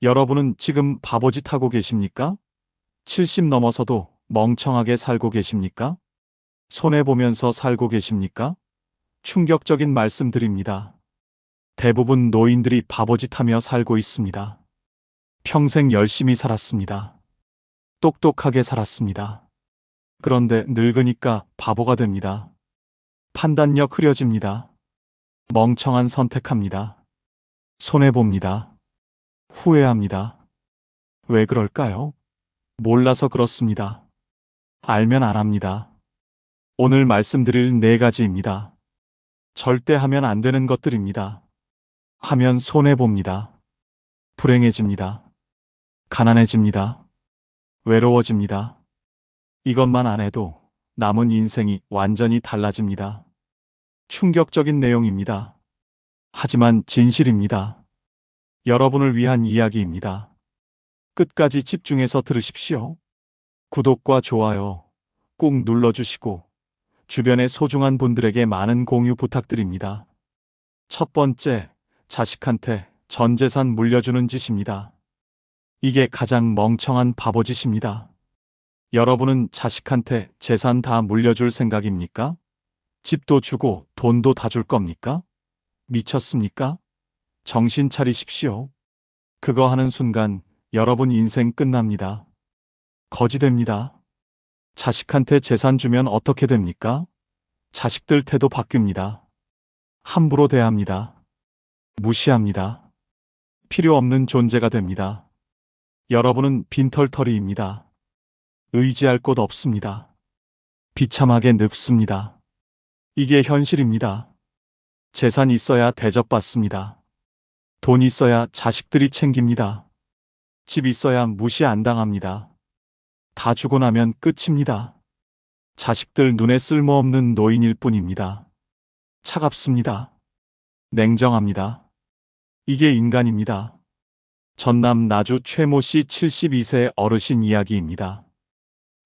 여러분은 지금 바보짓 하고 계십니까? 70 넘어서도 멍청하게 살고 계십니까? 손해보면서 살고 계십니까? 충격적인 말씀드립니다. 대부분 노인들이 바보짓 하며 살고 있습니다. 평생 열심히 살았습니다. 똑똑하게 살았습니다. 그런데 늙으니까 바보가 됩니다. 판단력 흐려집니다. 멍청한 선택합니다. 손해봅니다. 후회합니다. 왜 그럴까요? 몰라서 그렇습니다. 알면 안 합니다. 오늘 말씀드릴 4가지입니다. 절대 하면 안 되는 것들입니다. 하면 손해봅니다. 불행해집니다. 가난해집니다. 외로워집니다. 이것만 안 해도 남은 인생이 완전히 달라집니다. 충격적인 내용입니다. 하지만 진실입니다. 여러분을 위한 이야기입니다. 끝까지 집중해서 들으십시오. 구독과 좋아요 꾹 눌러주시고 주변의 소중한 분들에게 많은 공유 부탁드립니다. 첫 번째, 자식한테 전 재산 물려주는 짓입니다. 이게 가장 멍청한 바보짓입니다. 여러분은 자식한테 재산 다 물려줄 생각입니까? 집도 주고 돈도 다 줄 겁니까? 미쳤습니까? 정신 차리십시오. 그거 하는 순간 여러분 인생 끝납니다. 거지 됩니다. 자식한테 재산 주면 어떻게 됩니까? 자식들 태도 바뀝니다. 함부로 대합니다. 무시합니다. 필요 없는 존재가 됩니다. 여러분은 빈털터리입니다. 의지할 곳 없습니다. 비참하게 늙습니다. 이게 현실입니다. 재산 있어야 대접받습니다. 돈 있어야 자식들이 챙깁니다. 집 있어야 무시 안 당합니다. 다 주고 나면 끝입니다. 자식들 눈에 쓸모없는 노인일 뿐입니다. 차갑습니다. 냉정합니다. 이게 인간입니다. 전남 나주 최모 씨 72세 어르신 이야기입니다.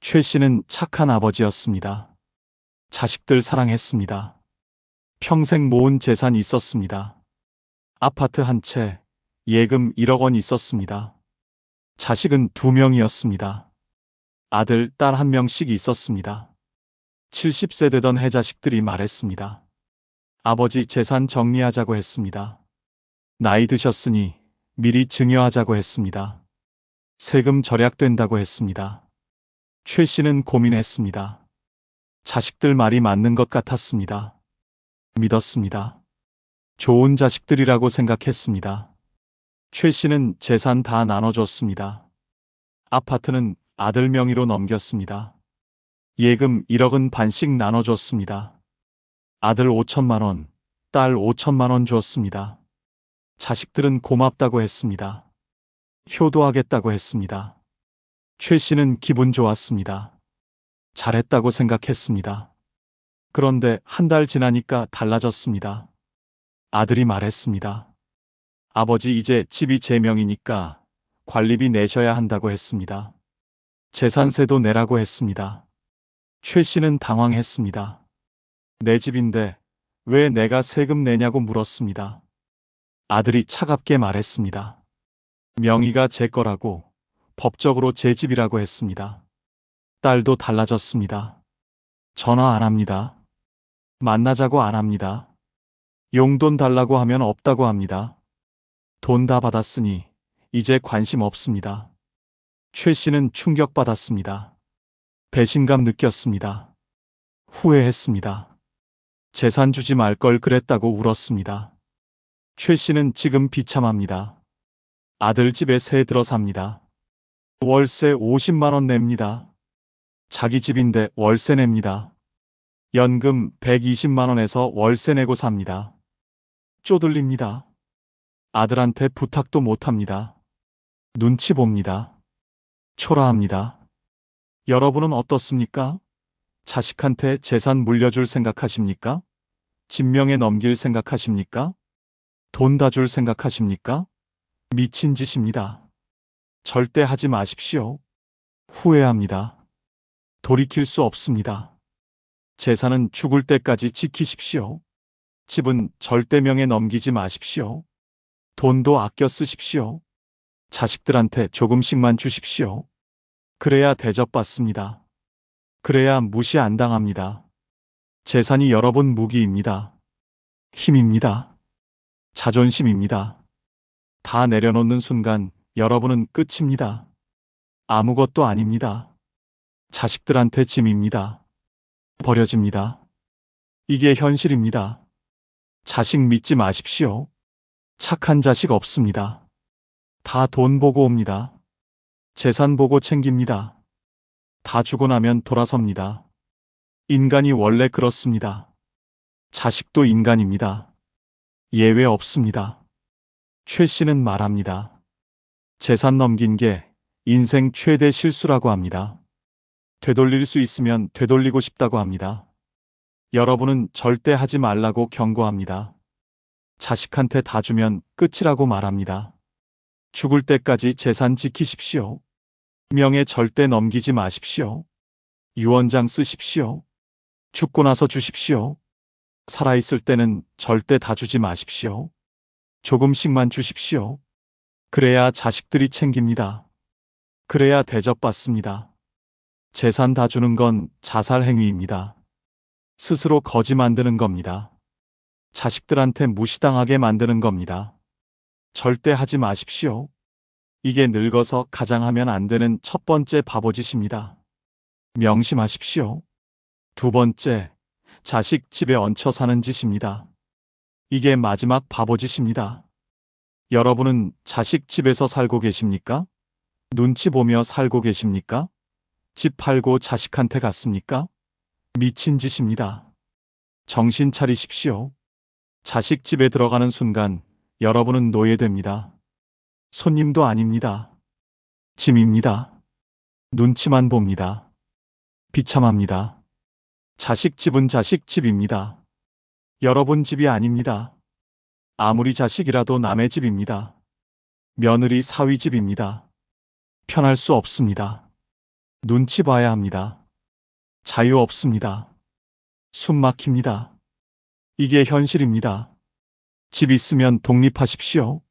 최 씨는 착한 아버지였습니다. 자식들 사랑했습니다. 평생 모은 재산 있었습니다. 아파트 한 채, 예금 1억 원 있었습니다. 자식은 2명이었습니다. 아들, 딸 1명씩 있었습니다. 70세 되던 해자식들이 말했습니다. 아버지 재산 정리하자고 했습니다. 나이 드셨으니 미리 증여하자고 했습니다. 세금 절약된다고 했습니다. 최 씨는 고민했습니다. 자식들 말이 맞는 것 같았습니다. 믿었습니다. 좋은 자식들이라고 생각했습니다. 최 씨는 재산 다 나눠줬습니다. 아파트는 아들 명의로 넘겼습니다. 예금 1억은 반씩 나눠줬습니다. 아들 5천만 원, 딸 5천만 원 줬습니다. 자식들은 고맙다고 했습니다. 효도하겠다고 했습니다. 최 씨는 기분 좋았습니다. 잘했다고 생각했습니다. 그런데 한 달 지나니까 달라졌습니다. 아들이 말했습니다. 아버지, 이제 집이 제 명이니까 관리비 내셔야 한다고 했습니다. 재산세도 내라고 했습니다. 최 씨는 당황했습니다. 내 집인데 왜 내가 세금 내냐고 물었습니다. 아들이 차갑게 말했습니다. 명의가 제 거라고, 법적으로 제 집이라고 했습니다. 딸도 달라졌습니다. 전화 안 합니다. 만나자고 안 합니다. 용돈 달라고 하면 없다고 합니다. 돈 다 받았으니 이제 관심 없습니다. 최 씨는 충격받았습니다. 배신감 느꼈습니다. 후회했습니다. 재산 주지 말 걸 그랬다고 울었습니다. 최 씨는 지금 비참합니다. 아들 집에 새 들어 삽니다. 월세 50만 원 냅니다. 자기 집인데 월세 냅니다. 연금 120만 원에서 월세 내고 삽니다. 쪼들립니다. 아들한테 부탁도 못합니다. 눈치 봅니다. 초라합니다. 여러분은 어떻습니까? 자식한테 재산 물려줄 생각하십니까? 진명에 넘길 생각하십니까? 돈 다 줄 생각하십니까? 미친 짓입니다. 절대 하지 마십시오. 후회합니다. 돌이킬 수 없습니다. 재산은 죽을 때까지 지키십시오. 집은 절대 명에 넘기지 마십시오. 돈도 아껴 쓰십시오. 자식들한테 조금씩만 주십시오. 그래야 대접받습니다. 그래야 무시 안 당합니다. 재산이 여러분 무기입니다. 힘입니다. 자존심입니다. 다 내려놓는 순간 여러분은 끝입니다. 아무것도 아닙니다. 자식들한테 짐입니다. 버려집니다. 이게 현실입니다. 자식 믿지 마십시오. 착한 자식 없습니다. 다 돈 보고 옵니다. 재산 보고 챙깁니다. 다 주고 나면 돌아섭니다. 인간이 원래 그렇습니다. 자식도 인간입니다. 예외 없습니다. 최 씨는 말합니다. 재산 넘긴 게 인생 최대 실수라고 합니다. 되돌릴 수 있으면 되돌리고 싶다고 합니다. 여러분은 절대 하지 말라고 경고합니다. 자식한테 다 주면 끝이라고 말합니다. 죽을 때까지 재산 지키십시오. 명예 절대 넘기지 마십시오. 유언장 쓰십시오. 죽고 나서 주십시오. 살아있을 때는 절대 다 주지 마십시오. 조금씩만 주십시오. 그래야 자식들이 챙깁니다. 그래야 대접받습니다. 재산 다 주는 건 자살 행위입니다. 스스로 거지 만드는 겁니다. 자식들한테 무시당하게 만드는 겁니다. 절대 하지 마십시오. 이게 늙어서 가장 하면 안 되는 첫 번째 바보짓입니다. 명심하십시오. 두 번째, 자식 집에 얹혀 사는 짓입니다. 이게 마지막 바보짓입니다. 여러분은 자식 집에서 살고 계십니까? 눈치 보며 살고 계십니까? 집 팔고 자식한테 갔습니까? 미친 짓입니다. 정신 차리십시오. 자식 집에 들어가는 순간 여러분은 노예됩니다. 손님도 아닙니다. 짐입니다. 눈치만 봅니다. 비참합니다. 자식 집은 자식 집입니다. 여러분 집이 아닙니다. 아무리 자식이라도 남의 집입니다. 며느리 사위 집입니다. 편할 수 없습니다. 눈치 봐야 합니다. 자유 없습니다. 숨 막힙니다. 이게 현실입니다. 집 있으면 독립하십시오.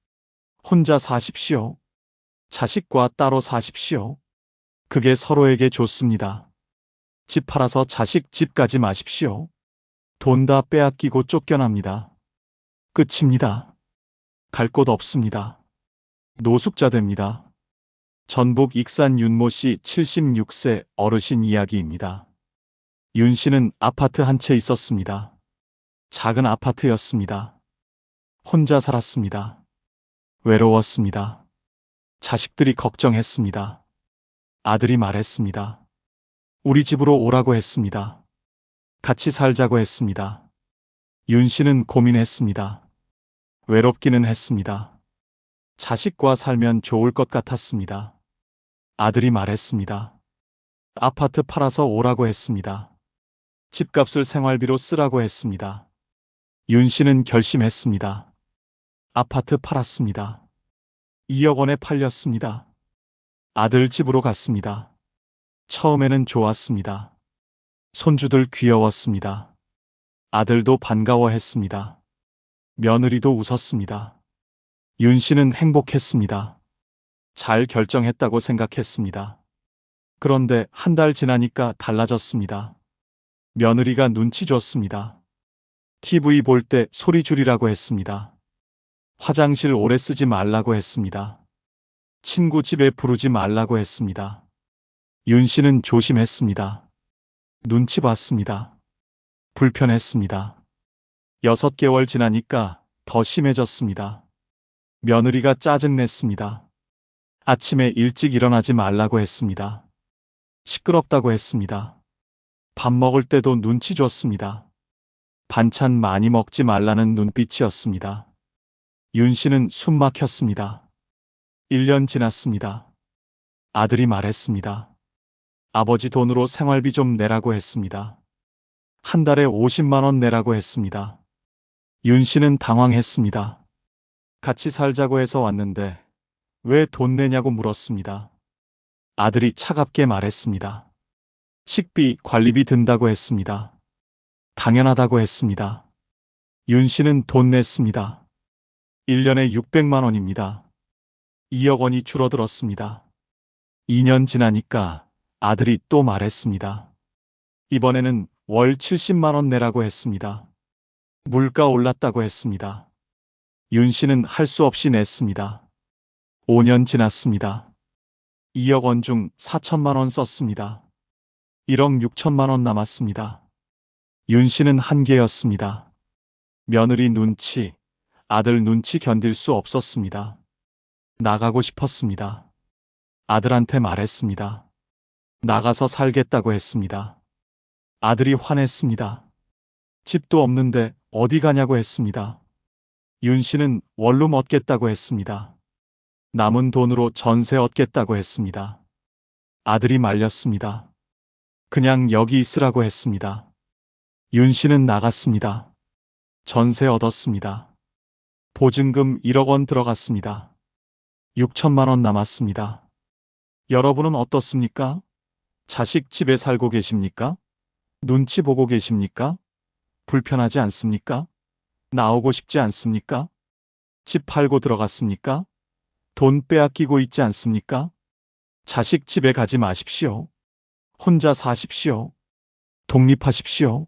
혼자 사십시오. 자식과 따로 사십시오. 그게 서로에게 좋습니다. 집 팔아서 자식 집 가지 마십시오. 돈 다 빼앗기고 쫓겨납니다. 끝입니다. 갈 곳 없습니다. 노숙자 됩니다. 전북 익산 윤모 씨 76세 어르신 이야기입니다. 윤 씨는 아파트 한 채 있었습니다. 작은 아파트였습니다. 혼자 살았습니다. 외로웠습니다. 자식들이 걱정했습니다. 아들이 말했습니다. 우리 집으로 오라고 했습니다. 같이 살자고 했습니다. 윤 씨는 고민했습니다. 외롭기는 했습니다. 자식과 살면 좋을 것 같았습니다. 아들이 말했습니다. 아파트 팔아서 오라고 했습니다. 집값을 생활비로 쓰라고 했습니다. 윤 씨는 결심했습니다. 아파트 팔았습니다. 2억 원에 팔렸습니다. 아들 집으로 갔습니다. 처음에는 좋았습니다. 손주들 귀여웠습니다. 아들도 반가워했습니다. 며느리도 웃었습니다. 윤 씨는 행복했습니다. 잘 결정했다고 생각했습니다. 그런데 한 달 지나니까 달라졌습니다. 며느리가 눈치 줬습니다. TV 볼 때 소리 줄이라고 했습니다. 화장실 오래 쓰지 말라고 했습니다. 친구 집에 부르지 말라고 했습니다. 윤 씨는 조심했습니다. 눈치 봤습니다. 불편했습니다. 6개월 지나니까 더 심해졌습니다. 며느리가 짜증냈습니다. 아침에 일찍 일어나지 말라고 했습니다. 시끄럽다고 했습니다. 밥 먹을 때도 눈치 줬습니다. 반찬 많이 먹지 말라는 눈빛이었습니다. 윤 씨는 숨 막혔습니다. 1년 지났습니다. 아들이 말했습니다. 아버지 돈으로 생활비 좀 내라고 했습니다. 한 달에 50만 원 내라고 했습니다. 윤 씨는 당황했습니다. 같이 살자고 해서 왔는데 왜 돈 내냐고 물었습니다. 아들이 차갑게 말했습니다. 식비, 관리비 든다고 했습니다. 당연하다고 했습니다. 윤 씨는 돈 냈습니다. 1년에 600만 원입니다. 2억 원이 줄어들었습니다. 2년 지나니까 아들이 또 말했습니다. 이번에는 월 70만 원 내라고 했습니다. 물가 올랐다고 했습니다. 윤 씨는 할 수 없이 냈습니다. 5년 지났습니다. 2억 원 중 4천만 원 썼습니다. 1억 6천만 원 남았습니다. 윤 씨는 한계였습니다. 며느리 눈치, 아들 눈치 견딜 수 없었습니다. 나가고 싶었습니다. 아들한테 말했습니다. 나가서 살겠다고 했습니다. 아들이 화냈습니다. 집도 없는데 어디 가냐고 했습니다. 윤 씨는 원룸 얻겠다고 했습니다. 남은 돈으로 전세 얻겠다고 했습니다. 아들이 말렸습니다. 그냥 여기 있으라고 했습니다. 윤 씨는 나갔습니다. 전세 얻었습니다. 보증금 1억 원 들어갔습니다. 6천만 원 남았습니다. 여러분은 어떻습니까? 자식 집에 살고 계십니까? 눈치 보고 계십니까? 불편하지 않습니까? 나오고 싶지 않습니까? 집 팔고 들어갔습니까? 돈 빼앗기고 있지 않습니까? 자식 집에 가지 마십시오. 혼자 사십시오. 독립하십시오.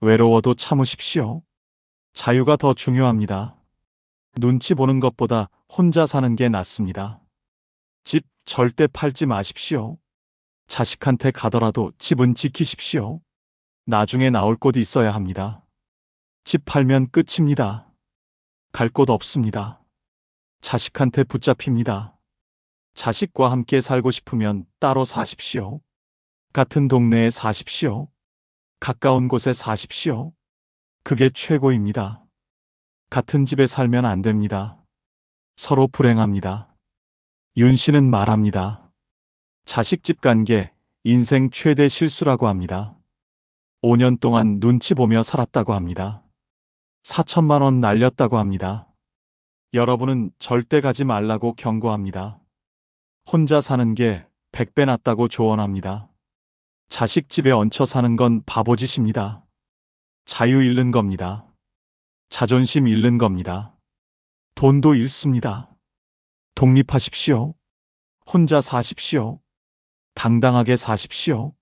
외로워도 참으십시오. 자유가 더 중요합니다. 눈치 보는 것보다 혼자 사는 게 낫습니다. 집 절대 팔지 마십시오. 자식한테 가더라도 집은 지키십시오. 나중에 나올 곳 있어야 합니다. 집 팔면 끝입니다. 갈 곳 없습니다. 자식한테 붙잡힙니다. 자식과 함께 살고 싶으면 따로 사십시오. 같은 동네에 사십시오. 가까운 곳에 사십시오. 그게 최고입니다. 같은 집에 살면 안 됩니다. 서로 불행합니다. 윤 씨는 말합니다. 자식 집 간 게 인생 최대 실수라고 합니다. 5년 동안 눈치 보며 살았다고 합니다. 4천만 원 날렸다고 합니다. 여러분은 절대 가지 말라고 경고합니다. 혼자 사는 게 100배 낫다고 조언합니다. 자식 집에 얹혀 사는 건 바보짓입니다. 자유 잃는 겁니다. 자존심 잃는 겁니다. 돈도 잃습니다. 독립하십시오. 혼자 사십시오. 당당하게 사십시오.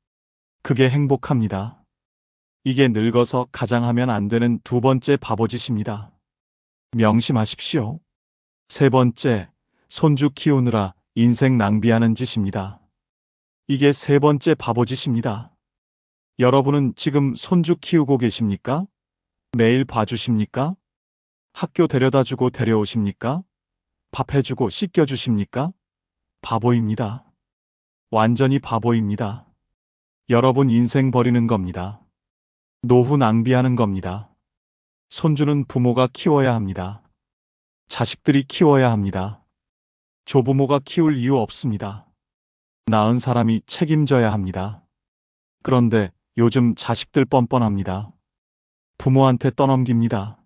그게 행복합니다. 이게 늙어서 가장하면 안 되는 두 번째 바보짓입니다. 명심하십시오. 세 번째, 손주 키우느라 인생 낭비하는 짓입니다. 이게 세 번째 바보짓입니다. 여러분은 지금 손주 키우고 계십니까? 매일 봐주십니까? 학교 데려다주고 데려오십니까? 밥 해주고 씻겨주십니까? 바보입니다. 완전히 바보입니다. 여러분 인생 버리는 겁니다. 노후 낭비하는 겁니다. 손주는 부모가 키워야 합니다. 자식들이 키워야 합니다. 조부모가 키울 이유 없습니다. 낳은 사람이 책임져야 합니다. 그런데 요즘 자식들 뻔뻔합니다. 부모한테 떠넘깁니다.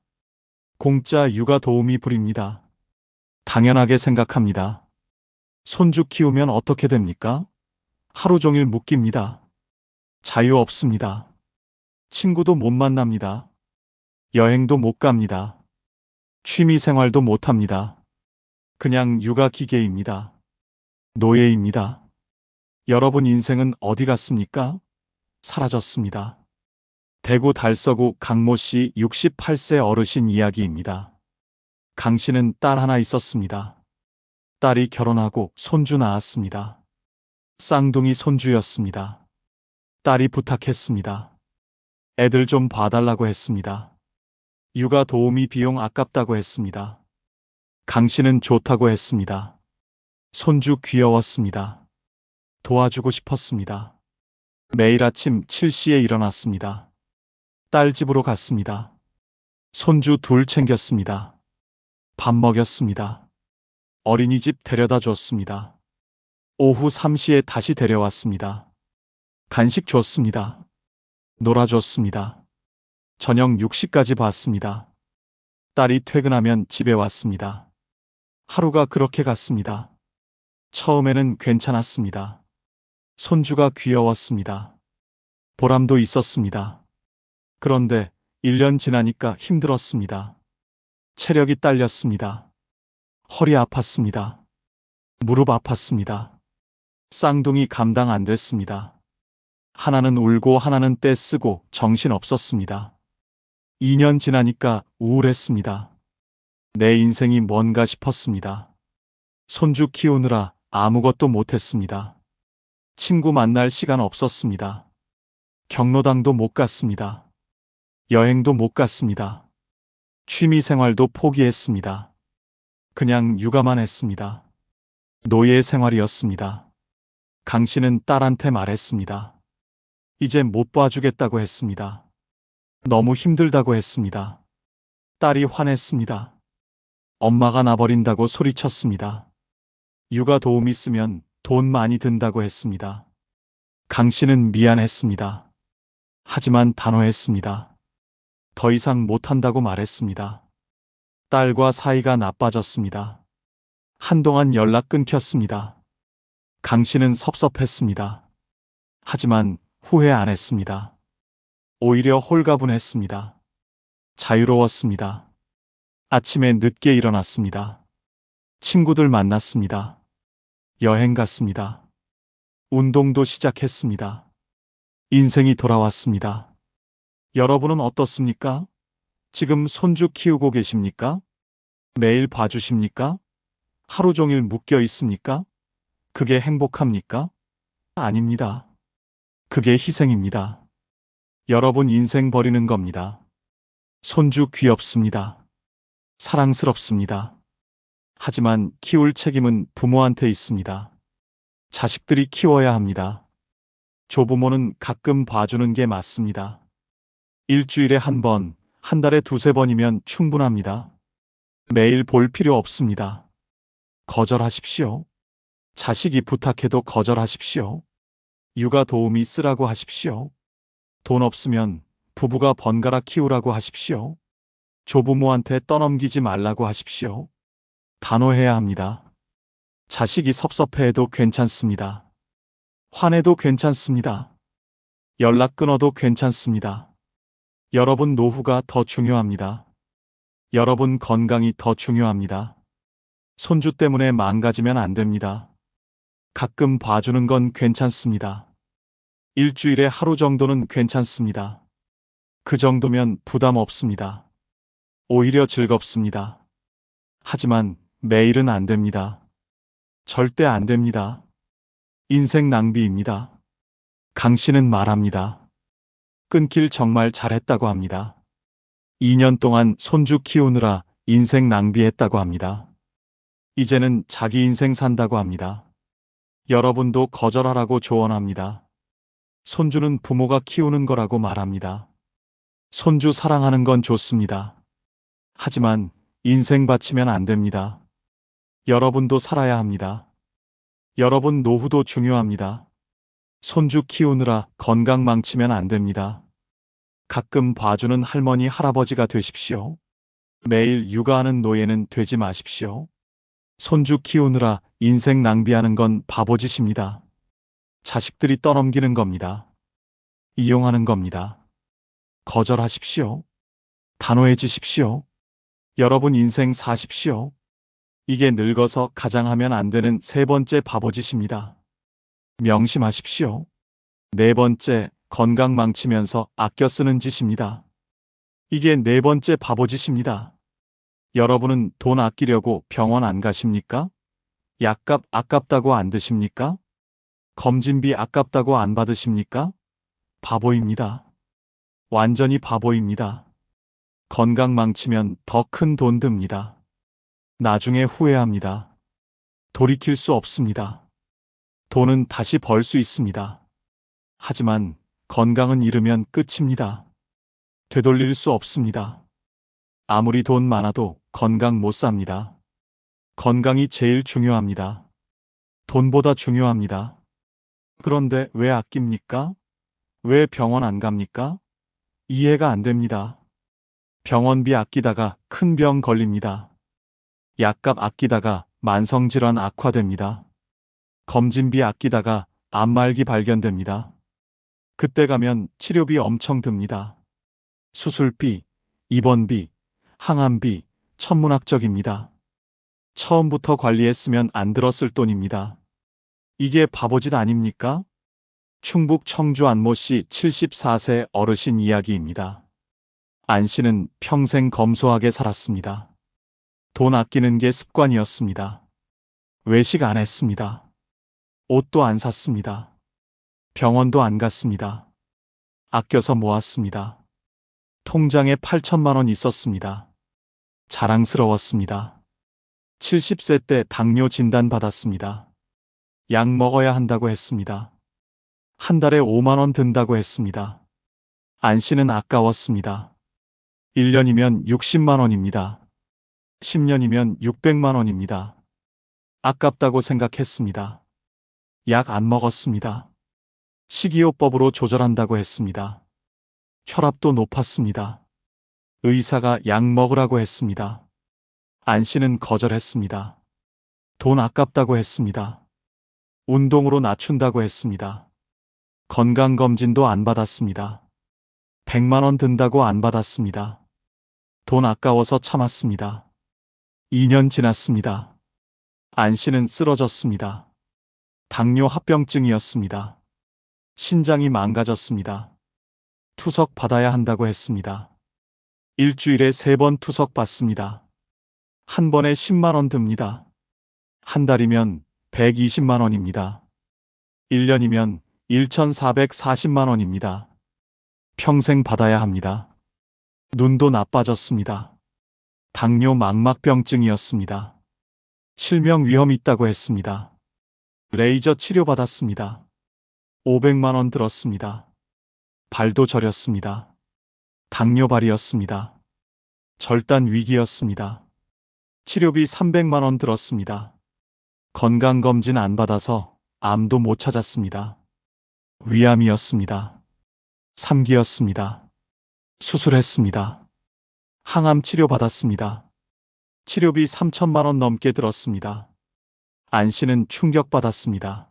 공짜 육아 도우미 부립니다. 당연하게 생각합니다. 손주 키우면 어떻게 됩니까? 하루 종일 묶입니다. 자유 없습니다. 친구도 못 만납니다. 여행도 못 갑니다. 취미 생활도 못 합니다. 그냥 육아 기계입니다. 노예입니다. 여러분 인생은 어디 갔습니까? 사라졌습니다. 대구 달서구 강모 씨 68세 어르신 이야기입니다. 강 씨는 딸 하나 있었습니다. 딸이 결혼하고 손주 낳았습니다. 쌍둥이 손주였습니다. 딸이 부탁했습니다. 애들 좀 봐달라고 했습니다. 육아 도우미 비용 아깝다고 했습니다. 강 씨는 좋다고 했습니다. 손주 귀여웠습니다. 도와주고 싶었습니다. 매일 아침 7시에 일어났습니다. 딸 집으로 갔습니다. 손주 둘 챙겼습니다. 밥 먹였습니다. 어린이집 데려다 줬습니다. 오후 3시에 다시 데려왔습니다. 간식 줬습니다. 놀아줬습니다. 저녁 6시까지 봤습니다. 딸이 퇴근하면 집에 왔습니다. 하루가 그렇게 갔습니다. 처음에는 괜찮았습니다. 손주가 귀여웠습니다. 보람도 있었습니다. 그런데 1년 지나니까 힘들었습니다. 체력이 딸렸습니다. 허리 아팠습니다. 무릎 아팠습니다. 쌍둥이 감당 안 됐습니다. 하나는 울고 하나는 떼쓰고 정신 없었습니다. 2년 지나니까 우울했습니다. 내 인생이 뭔가 싶었습니다. 손주 키우느라 아무것도 못했습니다. 친구 만날 시간 없었습니다. 경로당도 못 갔습니다. 여행도 못 갔습니다. 취미 생활도 포기했습니다. 그냥 육아만 했습니다. 노예 생활이었습니다. 강 씨는 딸한테 말했습니다. 이제 못 봐주겠다고 했습니다. 너무 힘들다고 했습니다. 딸이 화냈습니다. 엄마가 나버린다고 소리쳤습니다. 육아 도움 있으면 돈 많이 든다고 했습니다. 강 씨는 미안했습니다. 하지만 단호했습니다. 더 이상 못한다고 말했습니다. 딸과 사이가 나빠졌습니다. 한동안 연락 끊겼습니다. 강 씨는 섭섭했습니다. 하지만 후회 안 했습니다. 오히려 홀가분했습니다. 자유로웠습니다. 아침에 늦게 일어났습니다. 친구들 만났습니다. 여행 갔습니다. 운동도 시작했습니다. 인생이 돌아왔습니다. 여러분은 어떻습니까? 지금 손주 키우고 계십니까? 매일 봐주십니까? 하루 종일 묶여 있습니까? 그게 행복합니까? 아닙니다. 그게 희생입니다. 여러분 인생 버리는 겁니다. 손주 귀엽습니다. 사랑스럽습니다. 하지만 키울 책임은 부모한테 있습니다. 자식들이 키워야 합니다. 조부모는 가끔 봐주는 게 맞습니다. 일주일에 한 번, 한 달에 두세 번이면 충분합니다. 매일 볼 필요 없습니다. 거절하십시오. 자식이 부탁해도 거절하십시오. 육아 도우미 쓰라고 하십시오. 돈 없으면 부부가 번갈아 키우라고 하십시오. 조부모한테 떠넘기지 말라고 하십시오. 단호해야 합니다. 자식이 섭섭해해도 괜찮습니다. 화내도 괜찮습니다. 연락 끊어도 괜찮습니다. 여러분 노후가 더 중요합니다. 여러분 건강이 더 중요합니다. 손주 때문에 망가지면 안 됩니다. 가끔 봐주는 건 괜찮습니다. 일주일에 하루 정도는 괜찮습니다. 그 정도면 부담 없습니다. 오히려 즐겁습니다. 하지만 매일은 안 됩니다. 절대 안 됩니다. 인생 낭비입니다. 강 씨는 말합니다. 끊길 정말 잘했다고 합니다. 2년 동안 손주 키우느라 인생 낭비했다고 합니다. 이제는 자기 인생 산다고 합니다. 여러분도 거절하라고 조언합니다. 손주는 부모가 키우는 거라고 말합니다. 손주 사랑하는 건 좋습니다. 하지만 인생 바치면 안 됩니다. 여러분도 살아야 합니다. 여러분 노후도 중요합니다. 손주 키우느라 건강 망치면 안 됩니다. 가끔 봐주는 할머니, 할아버지가 되십시오. 매일 육아하는 노예는 되지 마십시오. 손주 키우느라 인생 낭비하는 건 바보짓입니다. 자식들이 떠넘기는 겁니다. 이용하는 겁니다. 거절하십시오. 단호해지십시오. 여러분 인생 사십시오. 이게 늙어서 가장 하면 안 되는 세 번째 바보짓입니다. 명심하십시오. 네 번째, 건강 망치면서 아껴 쓰는 짓입니다. 이게 네 번째 바보짓입니다. 여러분은 돈 아끼려고 병원 안 가십니까? 약값 아깝다고 안 드십니까? 검진비 아깝다고 안 받으십니까? 바보입니다. 완전히 바보입니다. 건강 망치면 더 큰 돈 듭니다. 나중에 후회합니다. 돌이킬 수 없습니다. 돈은 다시 벌 수 있습니다. 하지만 건강은 잃으면 끝입니다. 되돌릴 수 없습니다. 아무리 돈 많아도 건강 못 삽니다. 건강이 제일 중요합니다. 돈보다 중요합니다. 그런데 왜 아낍니까? 왜 병원 안 갑니까? 이해가 안 됩니다. 병원비 아끼다가 큰 병 걸립니다. 약값 아끼다가 만성질환 악화됩니다. 검진비 아끼다가 암말기 발견됩니다. 그때 가면 치료비 엄청 듭니다. 수술비, 입원비, 항암비, 천문학적입니다. 처음부터 관리했으면 안 들었을 돈입니다. 이게 바보짓 아닙니까? 충북 청주 안모 씨 74세 어르신 이야기입니다. 안 씨는 평생 검소하게 살았습니다. 돈 아끼는 게 습관이었습니다. 외식 안 했습니다. 옷도 안 샀습니다. 병원도 안 갔습니다. 아껴서 모았습니다. 통장에 8천만 원 있었습니다. 자랑스러웠습니다. 70세 때 당뇨 진단 받았습니다. 약 먹어야 한다고 했습니다. 한 달에 5만 원 든다고 했습니다. 안 씨는 아까웠습니다. 1년이면 60만 원입니다. 10년이면 600만 원입니다. 아깝다고 생각했습니다. 약 안 먹었습니다. 식이요법으로 조절한다고 했습니다. 혈압도 높았습니다. 의사가 약 먹으라고 했습니다. 안 씨는 거절했습니다. 돈 아깝다고 했습니다. 운동으로 낮춘다고 했습니다. 건강검진도 안 받았습니다. 100만 원 든다고 안 받았습니다. 돈 아까워서 참았습니다. 2년 지났습니다. 안 씨는 쓰러졌습니다. 당뇨 합병증이었습니다. 신장이 망가졌습니다. 투석 받아야 한다고 했습니다. 일주일에 3번 투석 받습니다. 한 번에 10만 원 듭니다. 한 달이면 120만 원입니다. 1년이면 1,440만 원입니다. 평생 받아야 합니다. 눈도 나빠졌습니다. 당뇨 망막병증이었습니다. 실명 위험 있다고 했습니다. 레이저 치료받았습니다. 500만 원 들었습니다. 발도 저렸습니다. 당뇨발이었습니다. 절단 위기였습니다. 치료비 300만 원 들었습니다. 건강검진 안 받아서 암도 못 찾았습니다. 위암이었습니다. 3기였습니다. 수술했습니다. 항암 치료 받았습니다. 치료비 3천만 원 넘게 들었습니다. 안 씨는 충격받았습니다.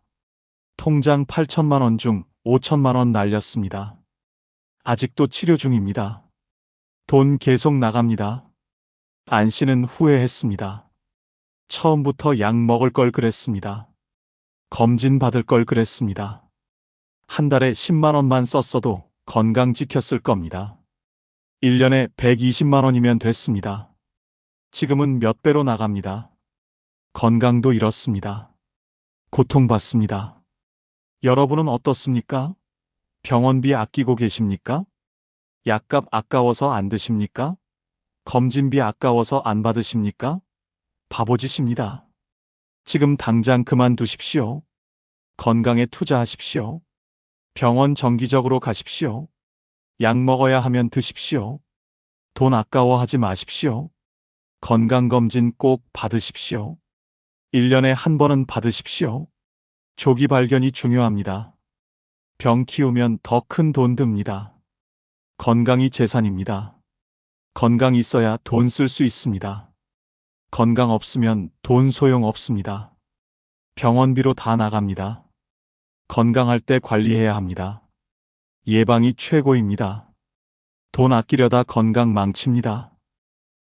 통장 8천만 원 중 5천만 원 날렸습니다. 아직도 치료 중입니다. 돈 계속 나갑니다. 안 씨는 후회했습니다. 처음부터 약 먹을 걸 그랬습니다. 검진 받을 걸 그랬습니다. 한 달에 10만 원만 썼어도 건강 지켰을 겁니다. 1년에 120만 원이면 됐습니다. 지금은 몇 배로 나갑니다. 건강도 잃었습니다. 고통받습니다. 여러분은 어떻습니까? 병원비 아끼고 계십니까? 약값 아까워서 안 드십니까? 검진비 아까워서 안 받으십니까? 바보짓입니다. 지금 당장 그만두십시오. 건강에 투자하십시오. 병원 정기적으로 가십시오. 약 먹어야 하면 드십시오. 돈 아까워하지 마십시오. 건강검진 꼭 받으십시오. 1년에 한 번은 받으십시오. 조기 발견이 중요합니다. 병 키우면 더 큰 돈 듭니다. 건강이 재산입니다. 건강 있어야 돈 쓸 수 있습니다. 건강 없으면 돈 소용 없습니다. 병원비로 다 나갑니다. 건강할 때 관리해야 합니다. 예방이 최고입니다. 돈 아끼려다 건강 망칩니다.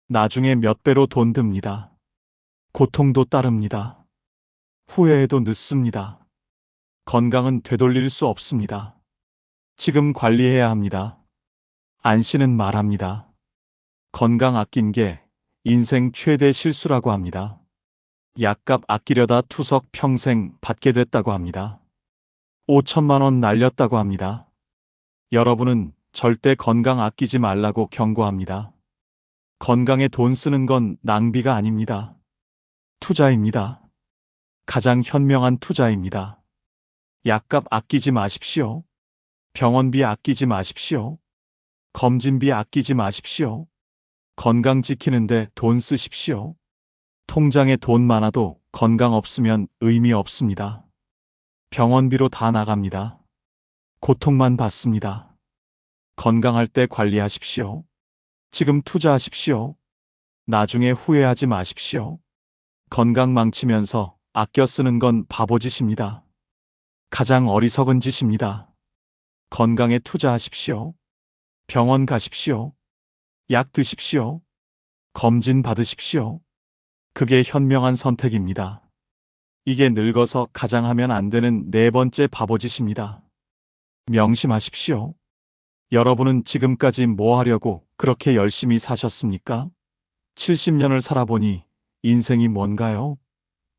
나중에 몇 배로 돈 듭니다. 고통도 따릅니다. 후회해도 늦습니다. 건강은 되돌릴 수 없습니다. 지금 관리해야 합니다. 안 씨는 말합니다. 건강 아낀 게 인생 최대 실수라고 합니다. 약값 아끼려다 투석 평생 받게 됐다고 합니다. 5천만 원 날렸다고 합니다. 여러분은 절대 건강 아끼지 말라고 경고합니다. 건강에 돈 쓰는 건 낭비가 아닙니다. 투자입니다. 가장 현명한 투자입니다. 약값 아끼지 마십시오. 병원비 아끼지 마십시오. 검진비 아끼지 마십시오. 건강 지키는데 돈 쓰십시오. 통장에 돈 많아도 건강 없으면 의미 없습니다. 병원비로 다 나갑니다. 고통만 받습니다. 건강할 때 관리하십시오. 지금 투자하십시오. 나중에 후회하지 마십시오. 건강 망치면서 아껴 쓰는 건 바보짓입니다. 가장 어리석은 짓입니다. 건강에 투자하십시오. 병원 가십시오. 약 드십시오. 검진 받으십시오. 그게 현명한 선택입니다. 이게 늙어서 가장 하면 안 되는 네 번째 바보짓입니다. 명심하십시오. 여러분은 지금까지 뭐 하려고 그렇게 열심히 사셨습니까? 70년을 살아보니 인생이 뭔가요?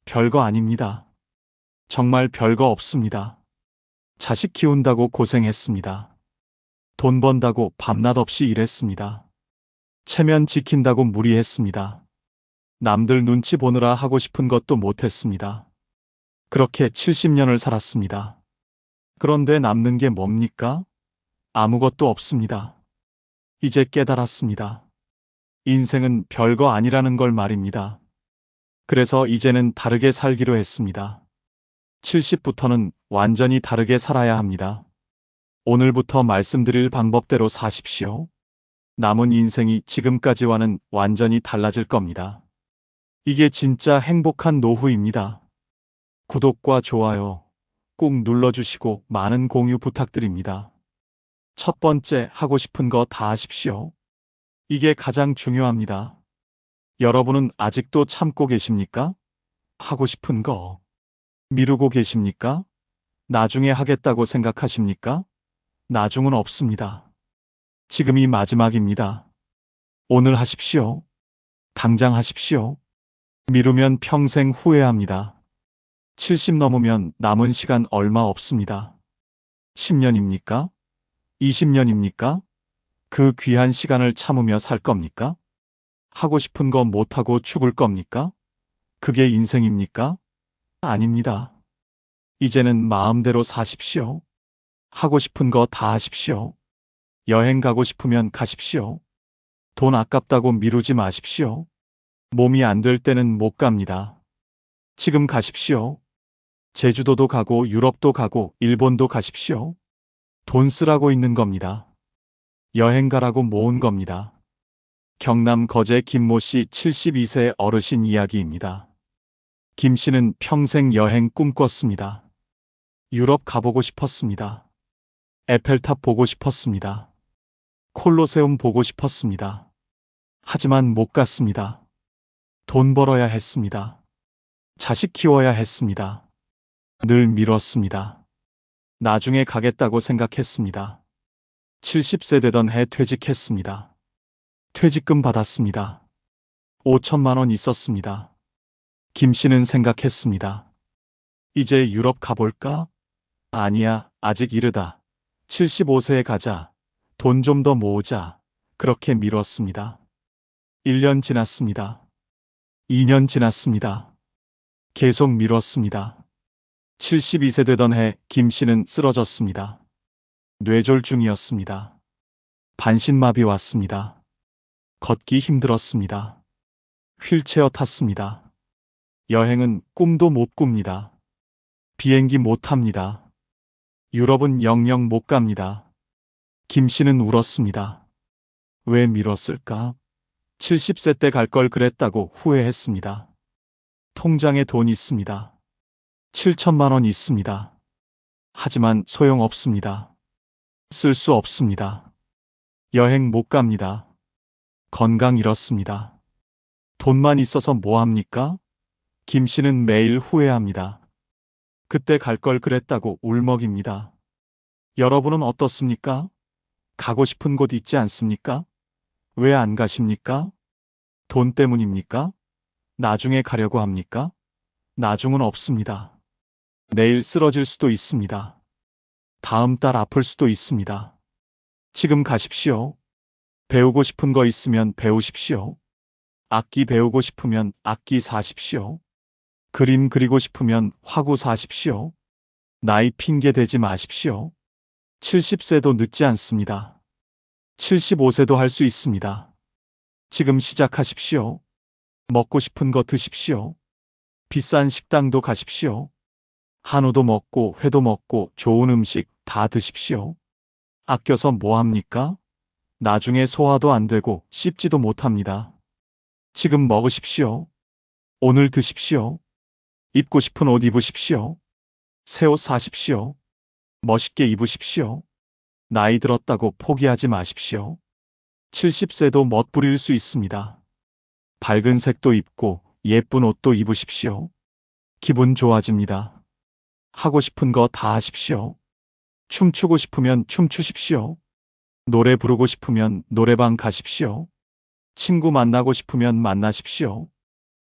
별거 아닙니다. 정말 별거 없습니다. 자식 키운다고 고생했습니다. 돈 번다고 밤낮 없이 일했습니다. 체면 지킨다고 무리했습니다. 남들 눈치 보느라 하고 싶은 것도 못했습니다. 그렇게 70년을 살았습니다. 그런데 남는 게 뭡니까? 아무것도 없습니다. 이제 깨달았습니다. 인생은 별거 아니라는 걸 말입니다. 그래서 이제는 다르게 살기로 했습니다. 70부터는 완전히 다르게 살아야 합니다. 오늘부터 말씀드릴 방법대로 사십시오. 남은 인생이 지금까지와는 완전히 달라질 겁니다. 이게 진짜 행복한 노후입니다. 구독과 좋아요 꾹 눌러주시고 많은 공유 부탁드립니다. 첫 번째, 하고 싶은 거 다 하십시오. 이게 가장 중요합니다. 여러분은 아직도 참고 계십니까? 하고 싶은 거 미루고 계십니까? 나중에 하겠다고 생각하십니까? 나중은 없습니다. 지금이 마지막입니다. 오늘 하십시오. 당장 하십시오. 미루면 평생 후회합니다. 70 넘으면 남은 시간 얼마 없습니다. 10년입니까? 20년입니까? 그 귀한 시간을 참으며 살 겁니까? 하고 싶은 거 못하고 죽을 겁니까? 그게 인생입니까? 아닙니다. 이제는 마음대로 사십시오. 하고 싶은 거 다 하십시오. 여행 가고 싶으면 가십시오. 돈 아깝다고 미루지 마십시오. 몸이 안 될 때는 못 갑니다. 지금 가십시오. 제주도도 가고 유럽도 가고 일본도 가십시오. 돈 쓰라고 있는 겁니다. 여행 가라고 모은 겁니다. 경남 거제 김모 씨 72세 어르신 이야기입니다. 김 씨는 평생 여행 꿈꿨습니다. 유럽 가보고 싶었습니다. 에펠탑 보고 싶었습니다. 콜로세움 보고 싶었습니다. 하지만 못 갔습니다. 돈 벌어야 했습니다. 자식 키워야 했습니다. 늘 미뤘습니다. 나중에 가겠다고 생각했습니다. 70세 되던 해 퇴직했습니다. 퇴직금 받았습니다. 5천만 원 있었습니다. 김 씨는 생각했습니다. 이제 유럽 가볼까? 아니야, 아직 이르다. 75세에 가자. 돈 좀 더 모으자. 그렇게 미뤘습니다. 1년 지났습니다. 2년 지났습니다. 계속 미뤘습니다. 72세 되던 해 김 씨는 쓰러졌습니다. 뇌졸중이었습니다. 반신마비 왔습니다. 걷기 힘들었습니다. 휠체어 탔습니다. 여행은 꿈도 못 꿉니다. 비행기 못 탑니다. 유럽은 영영 못 갑니다. 김 씨는 울었습니다. 왜 미뤘을까? 70세 때 갈 걸 그랬다고 후회했습니다. 통장에 돈 있습니다. 7천만 원 있습니다. 하지만 소용없습니다. 쓸 수 없습니다. 여행 못 갑니다. 건강 잃었습니다. 돈만 있어서 뭐 합니까? 김 씨는 매일 후회합니다. 그때 갈 걸 그랬다고 울먹입니다. 여러분은 어떻습니까? 가고 싶은 곳 있지 않습니까? 왜 안 가십니까? 돈 때문입니까? 나중에 가려고 합니까? 나중은 없습니다. 내일 쓰러질 수도 있습니다. 다음 달 아플 수도 있습니다. 지금 가십시오. 배우고 싶은 거 있으면 배우십시오. 악기 배우고 싶으면 악기 사십시오. 그림 그리고 싶으면 화구 사십시오. 나이 핑계 대지 마십시오. 70세도 늦지 않습니다. 75세도 할 수 있습니다. 지금 시작하십시오. 먹고 싶은 거 드십시오. 비싼 식당도 가십시오. 한우도 먹고 회도 먹고 좋은 음식 다 드십시오. 아껴서 뭐 합니까? 나중에 소화도 안 되고 씹지도 못합니다. 지금 먹으십시오. 오늘 드십시오. 입고 싶은 옷 입으십시오. 새 옷 사십시오. 멋있게 입으십시오. 나이 들었다고 포기하지 마십시오. 70세도 멋부릴 수 있습니다. 밝은 색도 입고 예쁜 옷도 입으십시오. 기분 좋아집니다. 하고 싶은 거 다 하십시오. 춤추고 싶으면 춤추십시오. 노래 부르고 싶으면 노래방 가십시오. 친구 만나고 싶으면 만나십시오.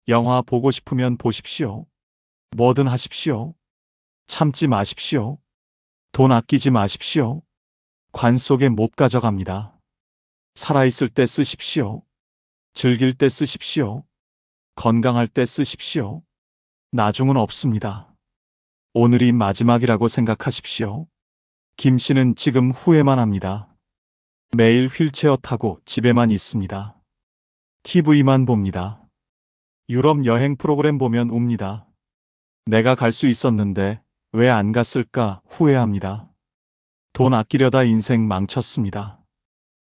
영화 보고 싶으면 보십시오. 뭐든 하십시오. 참지 마십시오. 돈 아끼지 마십시오. 관 속에 못 가져갑니다. 살아있을 때 쓰십시오. 즐길 때 쓰십시오. 건강할 때 쓰십시오. 나중은 없습니다. 오늘이 마지막이라고 생각하십시오. 김 씨는 지금 후회만 합니다. 매일 휠체어 타고 집에만 있습니다. TV만 봅니다. 유럽 여행 프로그램 보면 웁니다. 내가 갈 수 있었는데 왜 안 갔을까 후회합니다. 돈 아끼려다 인생 망쳤습니다.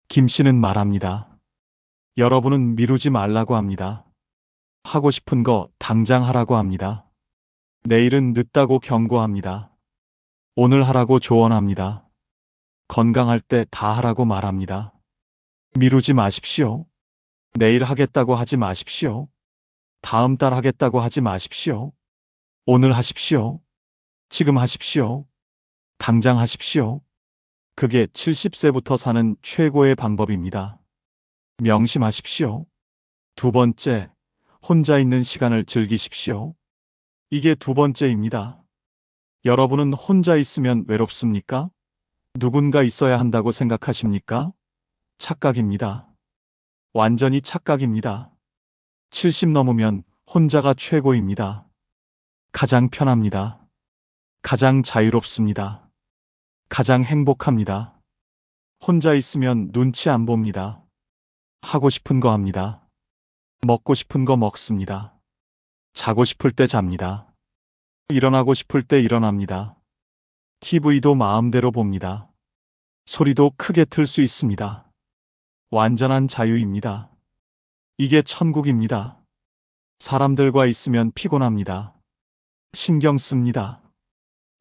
김 씨는 말합니다. 여러분은 미루지 말라고 합니다. 하고 싶은 거 당장 하라고 합니다. 내일은 늦다고 경고합니다. 오늘 하라고 조언합니다. 건강할 때 다 하라고 말합니다. 미루지 마십시오. 내일 하겠다고 하지 마십시오. 다음 달 하겠다고 하지 마십시오. 오늘 하십시오. 지금 하십시오. 당장 하십시오. 그게 70세부터 사는 최고의 방법입니다. 명심하십시오. 두 번째, 혼자 있는 시간을 즐기십시오. 이게 두 번째입니다. 여러분은 혼자 있으면 외롭습니까? 누군가 있어야 한다고 생각하십니까? 착각입니다. 완전히 착각입니다. 70 넘으면 혼자가 최고입니다. 가장 편합니다. 가장 자유롭습니다. 가장 행복합니다. 혼자 있으면 눈치 안 봅니다. 하고 싶은 거 합니다. 먹고 싶은 거 먹습니다. 자고 싶을 때 잡니다. 일어나고 싶을 때 일어납니다. TV도 마음대로 봅니다. 소리도 크게 틀 수 있습니다. 완전한 자유입니다. 이게 천국입니다. 사람들과 있으면 피곤합니다. 신경 씁니다.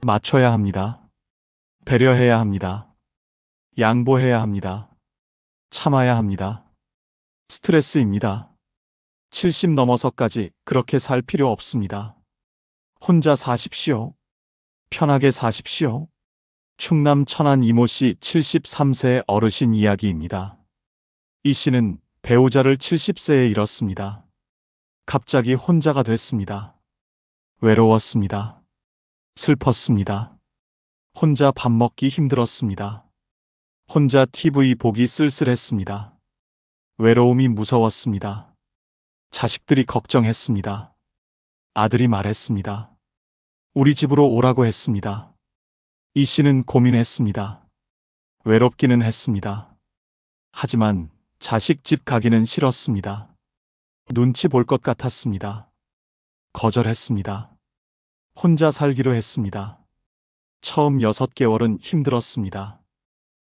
맞춰야 합니다. 배려해야 합니다. 양보해야 합니다. 참아야 합니다. 스트레스입니다. 70 넘어서까지 그렇게 살 필요 없습니다. 혼자 사십시오. 편하게 사십시오. 충남 천안 이모 씨 73세 어르신 이야기입니다. 이 씨는 배우자를 70세에 잃었습니다. 갑자기 혼자가 됐습니다. 외로웠습니다. 슬펐습니다. 혼자 밥 먹기 힘들었습니다. 혼자 TV 보기 쓸쓸했습니다. 외로움이 무서웠습니다. 자식들이 걱정했습니다. 아들이 말했습니다. 우리 집으로 오라고 했습니다. 이 씨는 고민했습니다. 외롭기는 했습니다. 하지만 자식 집 가기는 싫었습니다. 눈치 볼 것 같았습니다. 거절했습니다. 혼자 살기로 했습니다. 처음 6개월은 힘들었습니다.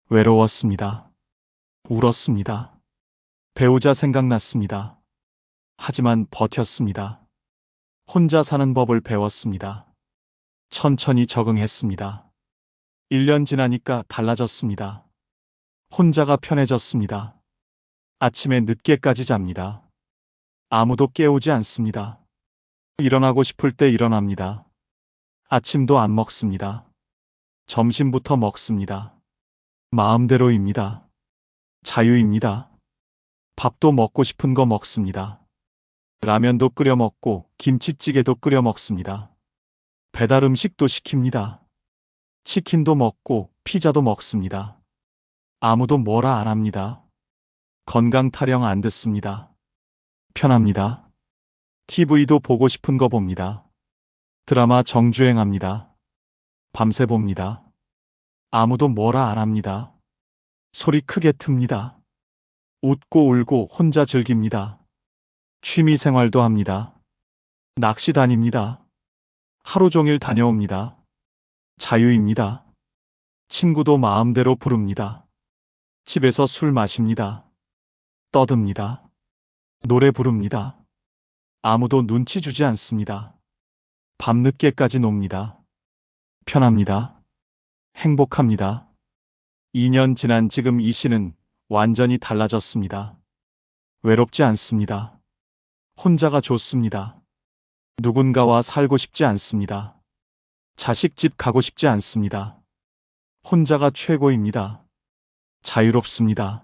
외로웠습니다. 울었습니다. 배우자 생각났습니다. 하지만 버텼습니다. 혼자 사는 법을 배웠습니다. 천천히 적응했습니다. 1년 지나니까 달라졌습니다. 혼자가 편해졌습니다. 아침에 늦게까지 잡니다. 아무도 깨우지 않습니다. 일어나고 싶을 때 일어납니다. 아침도 안 먹습니다. 점심부터 먹습니다. 마음대로입니다. 자유입니다. 밥도 먹고 싶은 거 먹습니다. 라면도 끓여 먹고 김치찌개도 끓여 먹습니다. 배달 음식도 시킵니다. 치킨도 먹고 피자도 먹습니다. 아무도 뭐라 안 합니다. 건강 타령 안 듣습니다. 편합니다. TV도 보고 싶은 거 봅니다. 드라마 정주행합니다. 밤새 봅니다. 아무도 뭐라 안 합니다. 소리 크게 틉니다. 웃고 울고 혼자 즐깁니다. 취미 생활도 합니다. 낚시 다닙니다. 하루 종일 다녀옵니다. 자유입니다. 친구도 마음대로 부릅니다. 집에서 술 마십니다. 떠듭니다. 노래 부릅니다. 아무도 눈치 주지 않습니다. 밤늦게까지 놉니다. 편합니다. 행복합니다. 2년 지난 지금 이 씨는 완전히 달라졌습니다. 외롭지 않습니다. 혼자가 좋습니다. 누군가와 살고 싶지 않습니다. 자식 집 가고 싶지 않습니다. 혼자가 최고입니다. 자유롭습니다.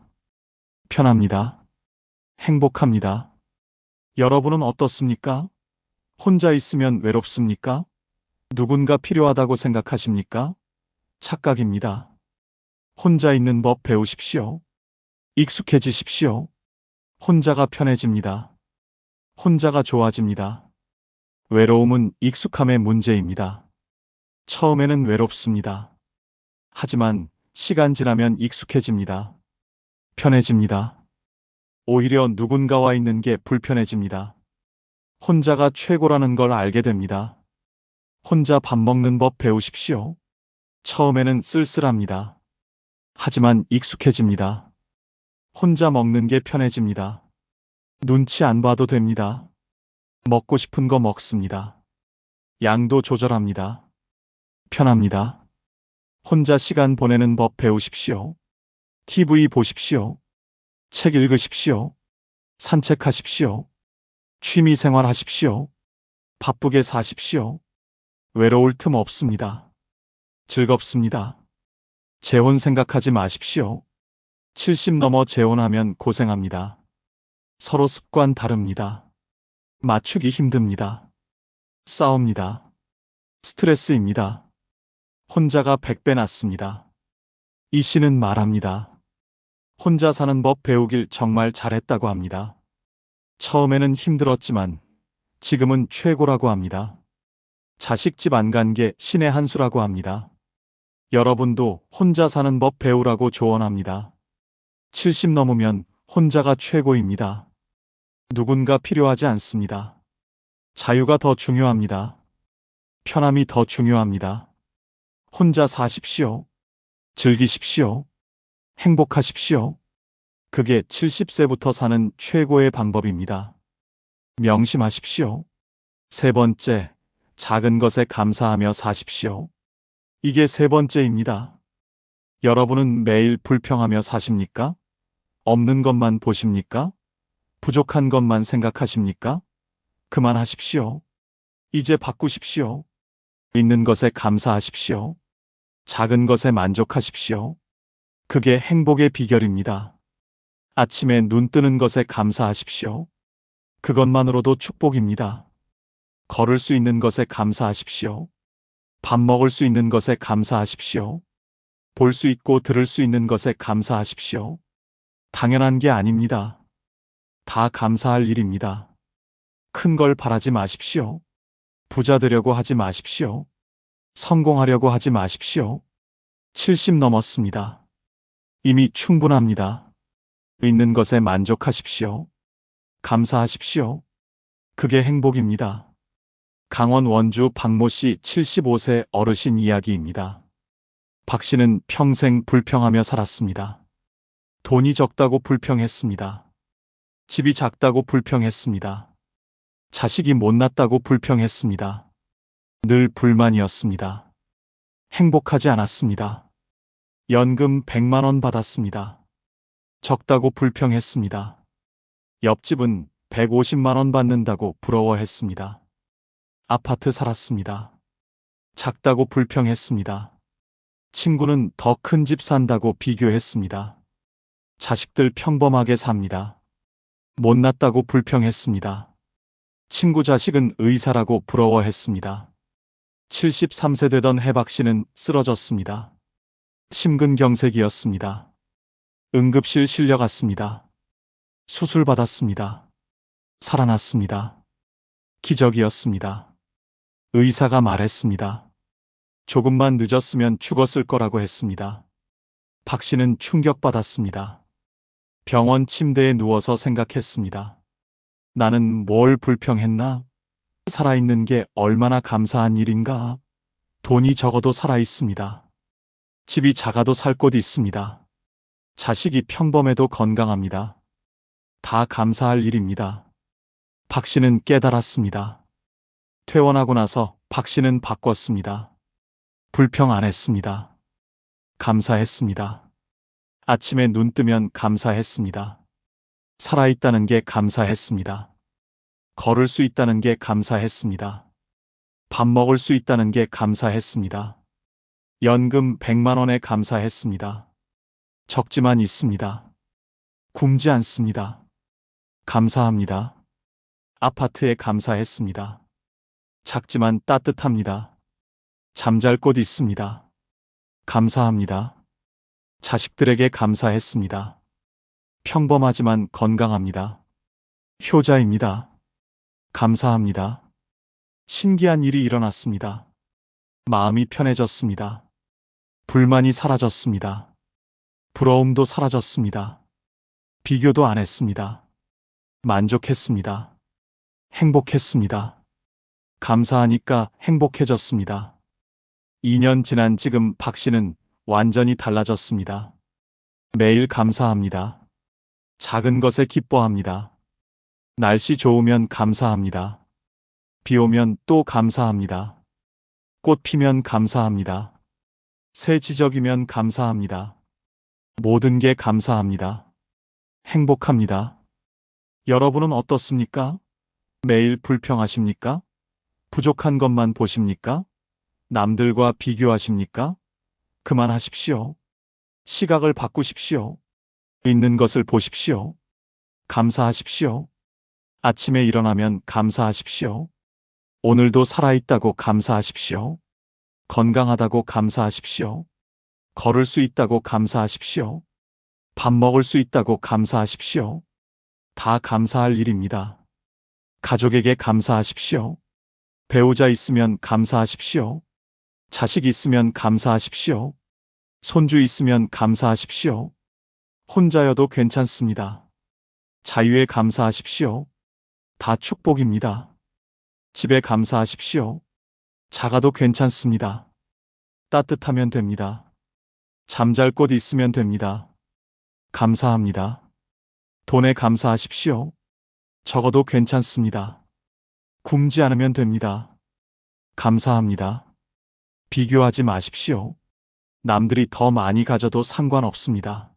편합니다. 행복합니다. 여러분은 어떻습니까? 혼자 있으면 외롭습니까? 누군가 필요하다고 생각하십니까? 착각입니다. 혼자 있는 법 배우십시오. 익숙해지십시오. 혼자가 편해집니다. 혼자가 좋아집니다. 외로움은 익숙함의 문제입니다. 처음에는 외롭습니다. 하지만 시간 지나면 익숙해집니다. 편해집니다. 오히려 누군가와 있는 게 불편해집니다. 혼자가 최고라는 걸 알게 됩니다. 혼자 밥 먹는 법 배우십시오. 처음에는 쓸쓸합니다. 하지만 익숙해집니다. 혼자 먹는 게 편해집니다. 눈치 안 봐도 됩니다. 먹고 싶은 거 먹습니다. 양도 조절합니다. 편합니다. 혼자 시간 보내는 법 배우십시오. TV 보십시오. 책 읽으십시오. 산책하십시오. 취미 생활 하십시오. 바쁘게 사십시오. 외로울 틈 없습니다. 즐겁습니다. 재혼 생각하지 마십시오. 70 넘어 재혼하면 고생합니다. 서로 습관 다릅니다. 맞추기 힘듭니다. 싸웁니다. 스트레스입니다. 혼자가 100배 낫습니다. 이 씨는 말합니다. 혼자 사는 법 배우길 정말 잘했다고 합니다. 처음에는 힘들었지만 지금은 최고라고 합니다. 자식 집 안 간 게 신의 한 수라고 합니다. 여러분도 혼자 사는 법 배우라고 조언합니다. 70 넘으면 혼자가 최고입니다. 누군가 필요하지 않습니다. 자유가 더 중요합니다. 편함이 더 중요합니다. 혼자 사십시오. 즐기십시오. 행복하십시오. 그게 70세부터 사는 최고의 방법입니다. 명심하십시오. 세 번째, 작은 것에 감사하며 사십시오. 이게 세 번째입니다. 여러분은 매일 불평하며 사십니까? 없는 것만 보십니까? 부족한 것만 생각하십니까? 그만하십시오. 이제 바꾸십시오. 있는 것에 감사하십시오. 작은 것에 만족하십시오. 그게 행복의 비결입니다. 아침에 눈 뜨는 것에 감사하십시오. 그것만으로도 축복입니다. 걸을 수 있는 것에 감사하십시오. 밥 먹을 수 있는 것에 감사하십시오. 볼 수 있고 들을 수 있는 것에 감사하십시오. 당연한 게 아닙니다. 다 감사할 일입니다. 큰 걸 바라지 마십시오. 부자 되려고 하지 마십시오. 성공하려고 하지 마십시오. 70 넘었습니다. 이미 충분합니다. 있는 것에 만족하십시오. 감사하십시오. 그게 행복입니다. 강원 원주 박모 씨 75세 어르신 이야기입니다. 박 씨는 평생 불평하며 살았습니다. 돈이 적다고 불평했습니다. 집이 작다고 불평했습니다. 자식이 못났다고 불평했습니다. 늘 불만이었습니다. 행복하지 않았습니다. 연금 100만 원 받았습니다. 적다고 불평했습니다. 옆집은 150만 원 받는다고 부러워했습니다. 아파트 살았습니다. 작다고 불평했습니다. 친구는 더 큰 집 산다고 비교했습니다. 자식들 평범하게 삽니다. 못났다고 불평했습니다. 친구 자식은 의사라고 부러워했습니다. 73세 되던 해박 씨는 쓰러졌습니다. 심근경색이었습니다. 응급실 실려갔습니다. 수술 받았습니다. 살아났습니다. 기적이었습니다. 의사가 말했습니다. 조금만 늦었으면 죽었을 거라고 했습니다. 박 씨는 충격받았습니다. 병원 침대에 누워서 생각했습니다. 나는 뭘 불평했나? 살아있는 게 얼마나 감사한 일인가? 돈이 적어도 살아있습니다. 집이 작아도 살 곳 있습니다. 자식이 평범해도 건강합니다. 다 감사할 일입니다. 박 씨는 깨달았습니다. 퇴원하고 나서 박 씨는 바꿨습니다. 불평 안 했습니다. 감사했습니다. 아침에 눈 뜨면 감사했습니다. 살아있다는 게 감사했습니다. 걸을 수 있다는 게 감사했습니다. 밥 먹을 수 있다는 게 감사했습니다. 연금 100만 원에 감사했습니다. 적지만 있습니다. 굶지 않습니다. 감사합니다. 아파트에 감사했습니다. 작지만 따뜻합니다. 잠잘 곳 있습니다. 감사합니다. 자식들에게 감사했습니다. 평범하지만 건강합니다. 효자입니다. 감사합니다. 신기한 일이 일어났습니다. 마음이 편해졌습니다. 불만이 사라졌습니다. 부러움도 사라졌습니다. 비교도 안 했습니다. 만족했습니다. 행복했습니다. 감사하니까 행복해졌습니다. 2년 지난 지금 박 씨는 완전히 달라졌습니다. 매일 감사합니다. 작은 것에 기뻐합니다. 날씨 좋으면 감사합니다. 비 오면 또 감사합니다. 꽃 피면 감사합니다. 새 지적이면 감사합니다. 모든 게 감사합니다. 행복합니다. 여러분은 어떻습니까? 매일 불평하십니까? 부족한 것만 보십니까? 남들과 비교하십니까? 그만하십시오. 시각을 바꾸십시오. 있는 것을 보십시오. 감사하십시오. 아침에 일어나면 감사하십시오. 오늘도 살아있다고 감사하십시오. 건강하다고 감사하십시오. 걸을 수 있다고 감사하십시오. 밥 먹을 수 있다고 감사하십시오. 다 감사할 일입니다. 가족에게 감사하십시오. 배우자 있으면 감사하십시오. 자식 있으면 감사하십시오. 손주 있으면 감사하십시오. 혼자여도 괜찮습니다. 자유에 감사하십시오. 다 축복입니다. 집에 감사하십시오. 작아도 괜찮습니다. 따뜻하면 됩니다. 잠잘 곳 있으면 됩니다. 감사합니다. 돈에 감사하십시오. 적어도 괜찮습니다. 굶지 않으면 됩니다. 감사합니다. 비교하지 마십시오. 남들이 더 많이 가져도 상관없습니다.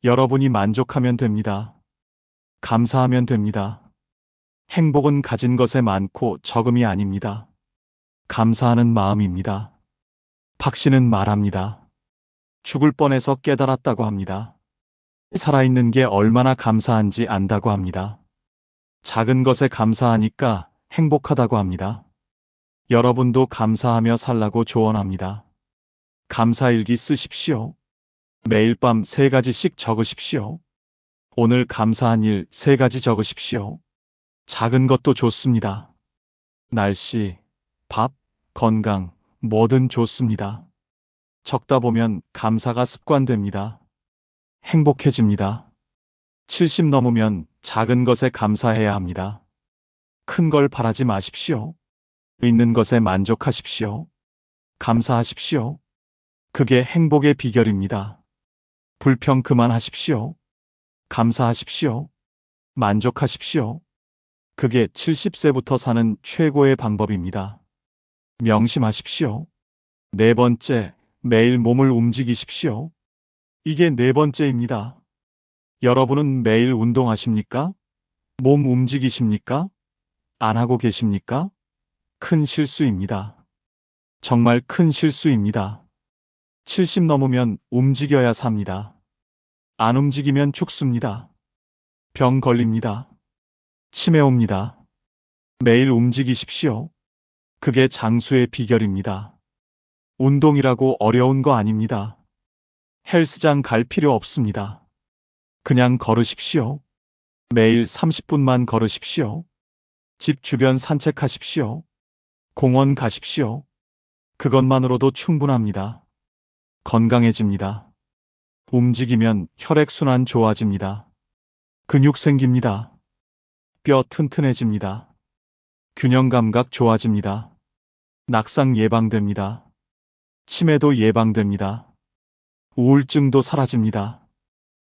여러분이 만족하면 됩니다. 감사하면 됩니다. 행복은 가진 것에 많고 적음이 아닙니다. 감사하는 마음입니다. 박 씨는 말합니다. 죽을 뻔해서 깨달았다고 합니다. 살아있는 게 얼마나 감사한지 안다고 합니다. 작은 것에 감사하니까 행복하다고 합니다. 여러분도 감사하며 살라고 조언합니다. 감사일기 쓰십시오. 매일 밤 3가지씩 적으십시오. 오늘 감사한 일 3가지 적으십시오. 작은 것도 좋습니다. 날씨, 밥, 건강, 뭐든 좋습니다. 적다 보면 감사가 습관됩니다. 행복해집니다. 70 넘으면 작은 것에 감사해야 합니다. 큰 걸 바라지 마십시오. 있는 것에 만족하십시오. 감사하십시오. 그게 행복의 비결입니다. 불평 그만하십시오. 감사하십시오. 만족하십시오. 그게 70세부터 사는 최고의 방법입니다. 명심하십시오. 4번째, 매일 몸을 움직이십시오. 이게 4번째입니다. 여러분은 매일 운동하십니까? 몸 움직이십니까? 안 하고 계십니까? 큰 실수입니다. 정말 큰 실수입니다. 70 넘으면 움직여야 삽니다. 안 움직이면 죽습니다. 병 걸립니다. 치매 옵니다. 매일 움직이십시오. 그게 장수의 비결입니다. 운동이라고 어려운 거 아닙니다. 헬스장 갈 필요 없습니다. 그냥 걸으십시오. 매일 30분만 걸으십시오. 집 주변 산책하십시오. 공원 가십시오. 그것만으로도 충분합니다. 건강해집니다. 움직이면 혈액순환 좋아집니다. 근육 생깁니다. 뼈 튼튼해집니다. 균형 감각 좋아집니다. 낙상 예방됩니다. 치매도 예방됩니다. 우울증도 사라집니다.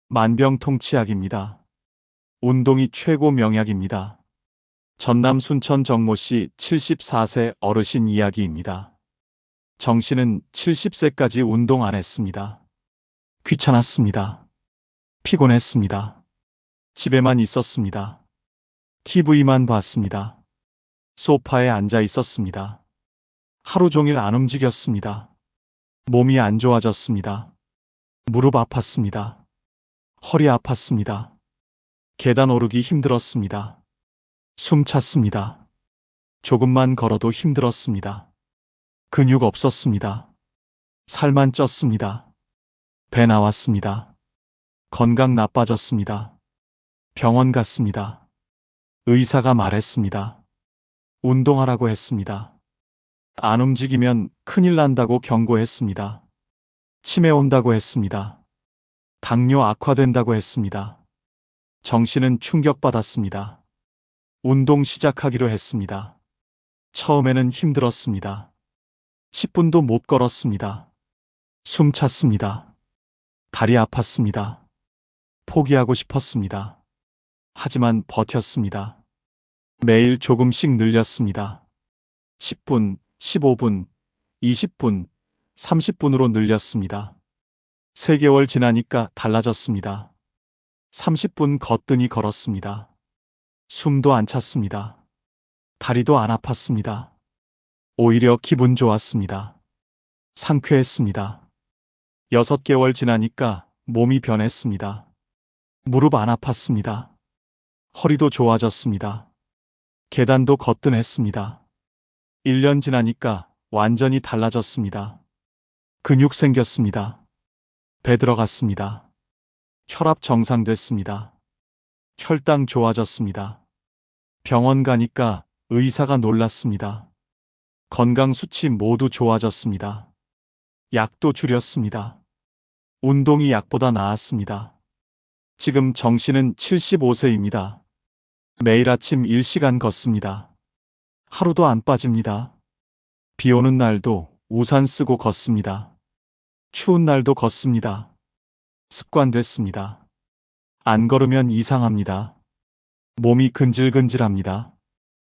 만병통치약입니다. 운동이 최고 명약입니다. 전남 순천 정모 씨 74세 어르신 이야기입니다. 정 씨는 70세까지 운동 안 했습니다. 귀찮았습니다. 피곤했습니다. 집에만 있었습니다. TV만 봤습니다. 소파에 앉아 있었습니다. 하루 종일 안 움직였습니다. 몸이 안 좋아졌습니다. 무릎 아팠습니다. 허리 아팠습니다. 계단 오르기 힘들었습니다. 숨 찼습니다. 조금만 걸어도 힘들었습니다. 근육 없었습니다. 살만 쪘습니다. 배 나왔습니다. 건강 나빠졌습니다. 병원 갔습니다. 의사가 말했습니다. 운동하라고 했습니다. 안 움직이면 큰일 난다고 경고했습니다. 치매 온다고 했습니다. 당뇨 악화된다고 했습니다. 정신은 충격받았습니다. 운동 시작하기로 했습니다. 처음에는 힘들었습니다. 10분도 못 걸었습니다. 숨 찼습니다. 다리 아팠습니다. 포기하고 싶었습니다. 하지만 버텼습니다. 매일 조금씩 늘렸습니다. 10분, 15분, 20분, 30분으로 늘렸습니다. 3개월 지나니까 달라졌습니다. 30분 거뜬히 걸었습니다. 숨도 안 찼습니다. 다리도 안 아팠습니다. 오히려 기분 좋았습니다. 상쾌했습니다. 6개월 지나니까 몸이 변했습니다. 무릎 안 아팠습니다. 허리도 좋아졌습니다. 계단도 거뜬했습니다. 1년 지나니까 완전히 달라졌습니다. 근육 생겼습니다. 배 들어갔습니다. 혈압 정상됐습니다. 혈당 좋아졌습니다. 병원 가니까 의사가 놀랐습니다. 건강 수치 모두 좋아졌습니다. 약도 줄였습니다. 운동이 약보다 나았습니다. 지금 정신은 75세입니다. 매일 아침 1시간 걷습니다. 하루도 안 빠집니다. 비 오는 날도 우산 쓰고 걷습니다. 추운 날도 걷습니다. 습관됐습니다. 안 걸으면 이상합니다. 몸이 근질근질합니다.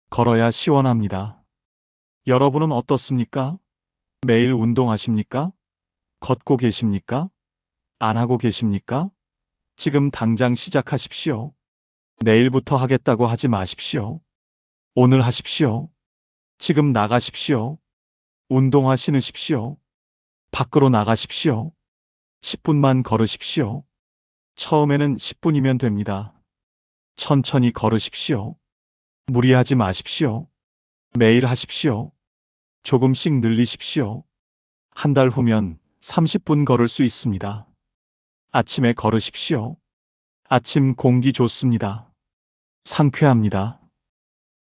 걸어야 시원합니다. 여러분은 어떻습니까? 매일 운동하십니까? 걷고 계십니까? 안 하고 계십니까? 지금 당장 시작하십시오. 내일부터 하겠다고 하지 마십시오. 오늘 하십시오. 지금 나가십시오. 운동화 신으십시오. 밖으로 나가십시오. 10분만 걸으십시오. 처음에는 10분이면 됩니다. 천천히 걸으십시오. 무리하지 마십시오. 매일 하십시오. 조금씩 늘리십시오. 한 달 후면 30분 걸을 수 있습니다. 아침에 걸으십시오. 아침 공기 좋습니다. 상쾌합니다.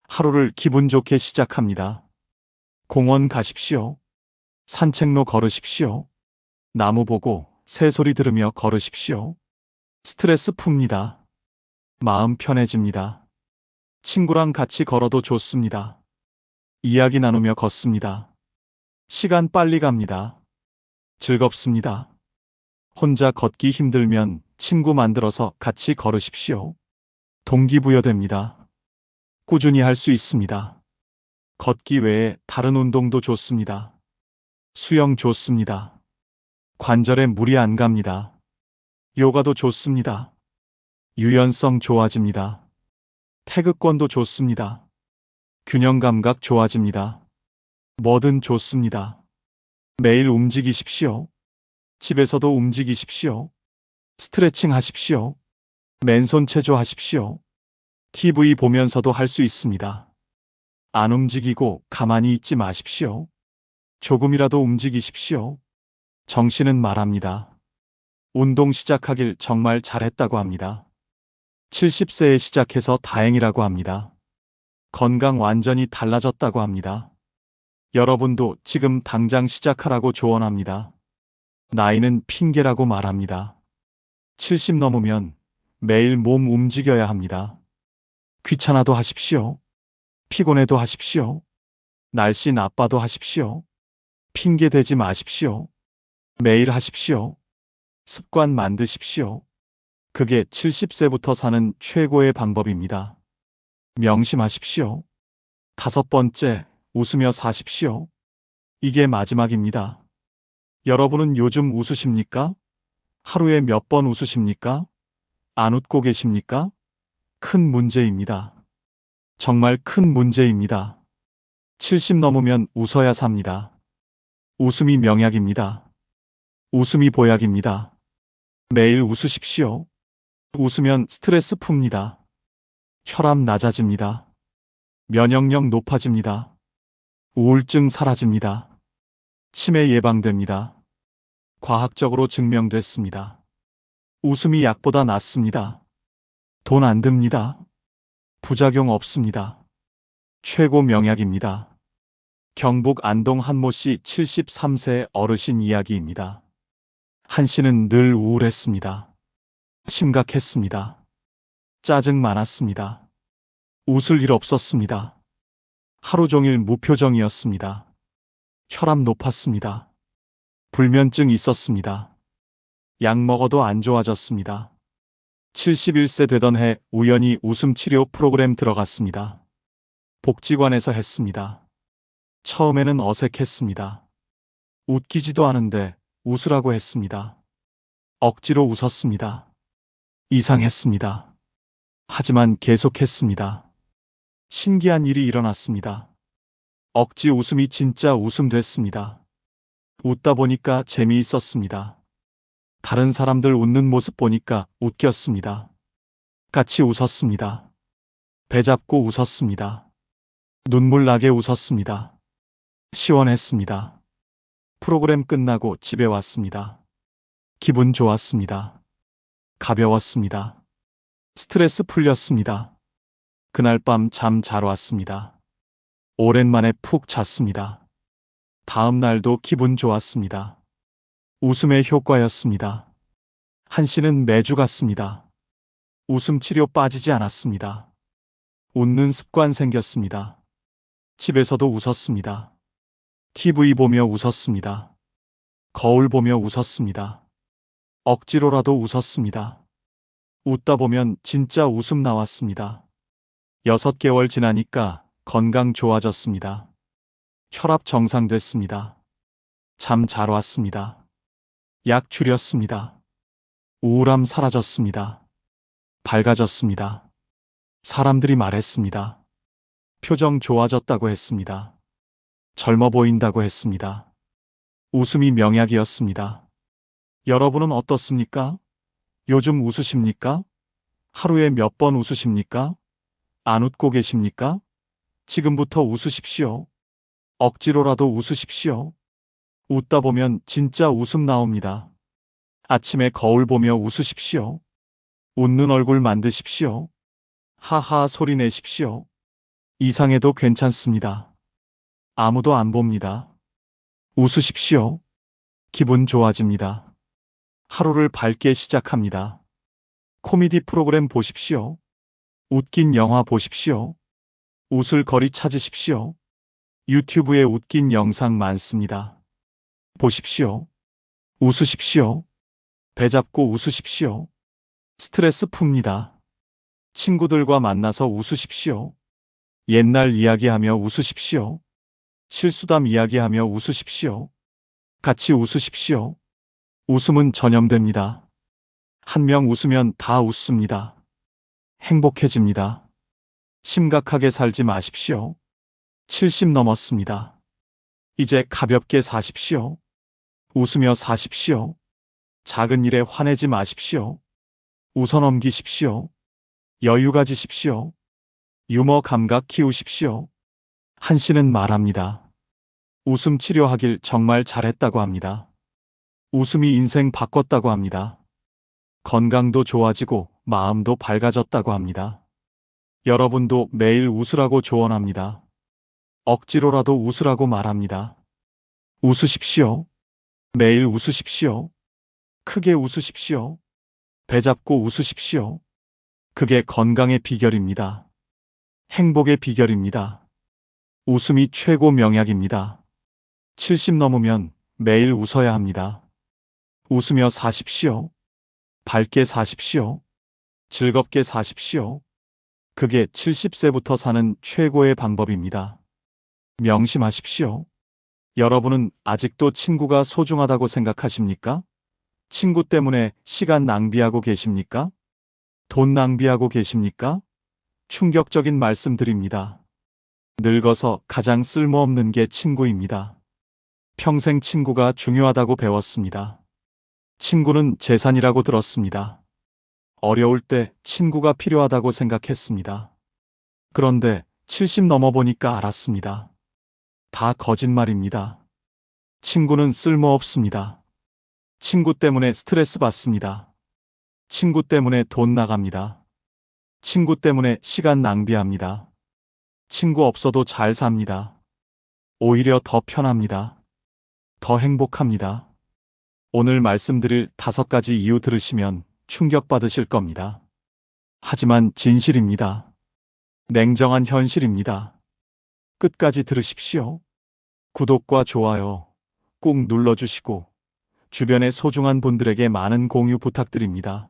하루를 기분 좋게 시작합니다. 공원 가십시오. 산책로 걸으십시오. 나무 보고 새소리 들으며 걸으십시오. 스트레스 풉니다. 마음 편해집니다. 친구랑 같이 걸어도 좋습니다. 이야기 나누며 걷습니다. 시간 빨리 갑니다. 즐겁습니다. 혼자 걷기 힘들면 친구 만들어서 같이 걸으십시오. 동기부여됩니다. 꾸준히 할 수 있습니다. 걷기 외에 다른 운동도 좋습니다. 수영 좋습니다. 관절에 무리 안 갑니다. 요가도 좋습니다. 유연성 좋아집니다. 태극권도 좋습니다. 균형 감각 좋아집니다. 뭐든 좋습니다. 매일 움직이십시오. 집에서도 움직이십시오. 스트레칭 하십시오. 맨손 체조 하십시오. TV 보면서도 할 수 있습니다. 안 움직이고 가만히 있지 마십시오. 조금이라도 움직이십시오. 정신은 말합니다. 운동 시작하길 정말 잘했다고 합니다. 70세에 시작해서 다행이라고 합니다. 건강 완전히 달라졌다고 합니다. 여러분도 지금 당장 시작하라고 조언합니다. 나이는 핑계라고 말합니다. 70 넘으면 매일 몸 움직여야 합니다. 귀찮아도 하십시오. 피곤해도 하십시오. 날씨 나빠도 하십시오. 핑계 대지 마십시오. 매일 하십시오. 습관 만드십시오. 그게 70세부터 사는 최고의 방법입니다. 명심하십시오. 5번째, 웃으며 사십시오. 이게 마지막입니다. 여러분은 요즘 웃으십니까? 하루에 몇 번 웃으십니까? 안 웃고 계십니까? 큰 문제입니다. 정말 큰 문제입니다. 70 넘으면 웃어야 삽니다. 웃음이 명약입니다. 웃음이 보약입니다. 매일 웃으십시오. 웃으면 스트레스 풉니다. 혈압 낮아집니다. 면역력 높아집니다. 우울증 사라집니다. 치매 예방됩니다. 과학적으로 증명됐습니다. 웃음이 약보다 낫습니다. 돈 안 듭니다. 부작용 없습니다. 최고 명약입니다. 경북 안동 한모 씨 73세 어르신 이야기입니다. 한 씨는 늘 우울했습니다. 심각했습니다. 짜증 많았습니다. 웃을 일 없었습니다. 하루 종일 무표정이었습니다. 혈압 높았습니다. 불면증 있었습니다. 약 먹어도 안 좋아졌습니다. 71세 되던 해 우연히 웃음 치료 프로그램 들어갔습니다. 복지관에서 했습니다. 처음에는 어색했습니다. 웃기지도 않은데 웃으라고 했습니다. 억지로 웃었습니다. 이상했습니다. 하지만 계속했습니다. 신기한 일이 일어났습니다. 억지 웃음이 진짜 웃음 됐습니다. 웃다 보니까 재미있었습니다. 다른 사람들 웃는 모습 보니까 웃겼습니다. 같이 웃었습니다. 배 잡고 웃었습니다. 눈물 나게 웃었습니다. 시원했습니다. 프로그램 끝나고 집에 왔습니다. 기분 좋았습니다. 가벼웠습니다. 스트레스 풀렸습니다. 그날 밤 잠 잘 왔습니다. 오랜만에 푹 잤습니다. 다음 날도 기분 좋았습니다. 웃음의 효과였습니다. 한 씨는 매주 갔습니다. 웃음 치료 빠지지 않았습니다. 웃는 습관 생겼습니다. 집에서도 웃었습니다. TV 보며 웃었습니다. 거울 보며 웃었습니다. 억지로라도 웃었습니다. 웃다 보면 진짜 웃음 나왔습니다. 6개월 지나니까 건강 좋아졌습니다. 혈압 정상됐습니다. 잠 잘 왔습니다. 약 줄였습니다. 우울함 사라졌습니다. 밝아졌습니다. 사람들이 말했습니다. 표정 좋아졌다고 했습니다. 젊어 보인다고 했습니다. 웃음이 명약이었습니다. 여러분은 어떻습니까? 요즘 웃으십니까? 하루에 몇 번 웃으십니까? 안 웃고 계십니까? 지금부터 웃으십시오. 억지로라도 웃으십시오. 웃다 보면 진짜 웃음 나옵니다. 아침에 거울 보며 웃으십시오. 웃는 얼굴 만드십시오. 하하 소리 내십시오. 이상해도 괜찮습니다. 아무도 안 봅니다. 웃으십시오. 기분 좋아집니다. 하루를 밝게 시작합니다. 코미디 프로그램 보십시오. 웃긴 영화 보십시오. 웃을 거리 찾으십시오. 유튜브에 웃긴 영상 많습니다. 보십시오. 웃으십시오. 배 잡고 웃으십시오. 스트레스 풉니다. 친구들과 만나서 웃으십시오. 옛날 이야기하며 웃으십시오. 실수담 이야기하며 웃으십시오. 같이 웃으십시오. 웃음은 전염됩니다. 한 명 웃으면 다 웃습니다. 행복해집니다. 심각하게 살지 마십시오. 70 넘었습니다. 이제 가볍게 사십시오. 웃으며 사십시오. 작은 일에 화내지 마십시오. 웃어 넘기십시오. 여유 가지십시오. 유머 감각 키우십시오. 한 씨는 말합니다. 웃음 치료하길 정말 잘했다고 합니다. 웃음이 인생 바꿨다고 합니다. 건강도 좋아지고 마음도 밝아졌다고 합니다. 여러분도 매일 웃으라고 조언합니다. 억지로라도 웃으라고 말합니다. 웃으십시오. 매일 웃으십시오. 크게 웃으십시오. 배 잡고 웃으십시오. 그게 건강의 비결입니다. 행복의 비결입니다. 웃음이 최고 명약입니다. 70 넘으면 매일 웃어야 합니다. 웃으며 사십시오. 밝게 사십시오. 즐겁게 사십시오. 그게 70세부터 사는 최고의 방법입니다. 명심하십시오. 여러분은 아직도 친구가 소중하다고 생각하십니까? 친구 때문에 시간 낭비하고 계십니까? 돈 낭비하고 계십니까? 충격적인 말씀드립니다. 늙어서 가장 쓸모없는 게 친구입니다. 평생 친구가 중요하다고 배웠습니다. 친구는 재산이라고 들었습니다. 어려울 때 친구가 필요하다고 생각했습니다. 그런데 70 넘어보니까 알았습니다. 다 거짓말입니다. 친구는 쓸모없습니다. 친구 때문에 스트레스 받습니다. 친구 때문에 돈 나갑니다. 친구 때문에 시간 낭비합니다. 친구 없어도 잘 삽니다. 오히려 더 편합니다. 더 행복합니다. 오늘 말씀드릴 5가지 이유 들으시면 충격받으실 겁니다. 하지만 진실입니다. 냉정한 현실입니다. 끝까지 들으십시오. 구독과 좋아요 꾹 눌러주시고 주변의 소중한 분들에게 많은 공유 부탁드립니다.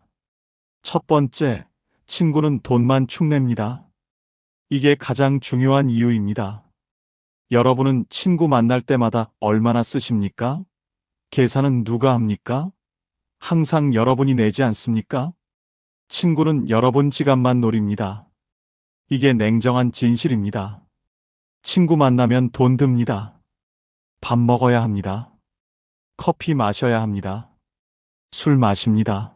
첫 번째, 친구는 돈만 축냅니다. 이게 가장 중요한 이유입니다. 여러분은 친구 만날 때마다 얼마나 쓰십니까? 계산은 누가 합니까? 항상 여러분이 내지 않습니까? 친구는 여러분 지갑만 노립니다. 이게 냉정한 진실입니다. 친구 만나면 돈 듭니다. 밥 먹어야 합니다. 커피 마셔야 합니다. 술 마십니다.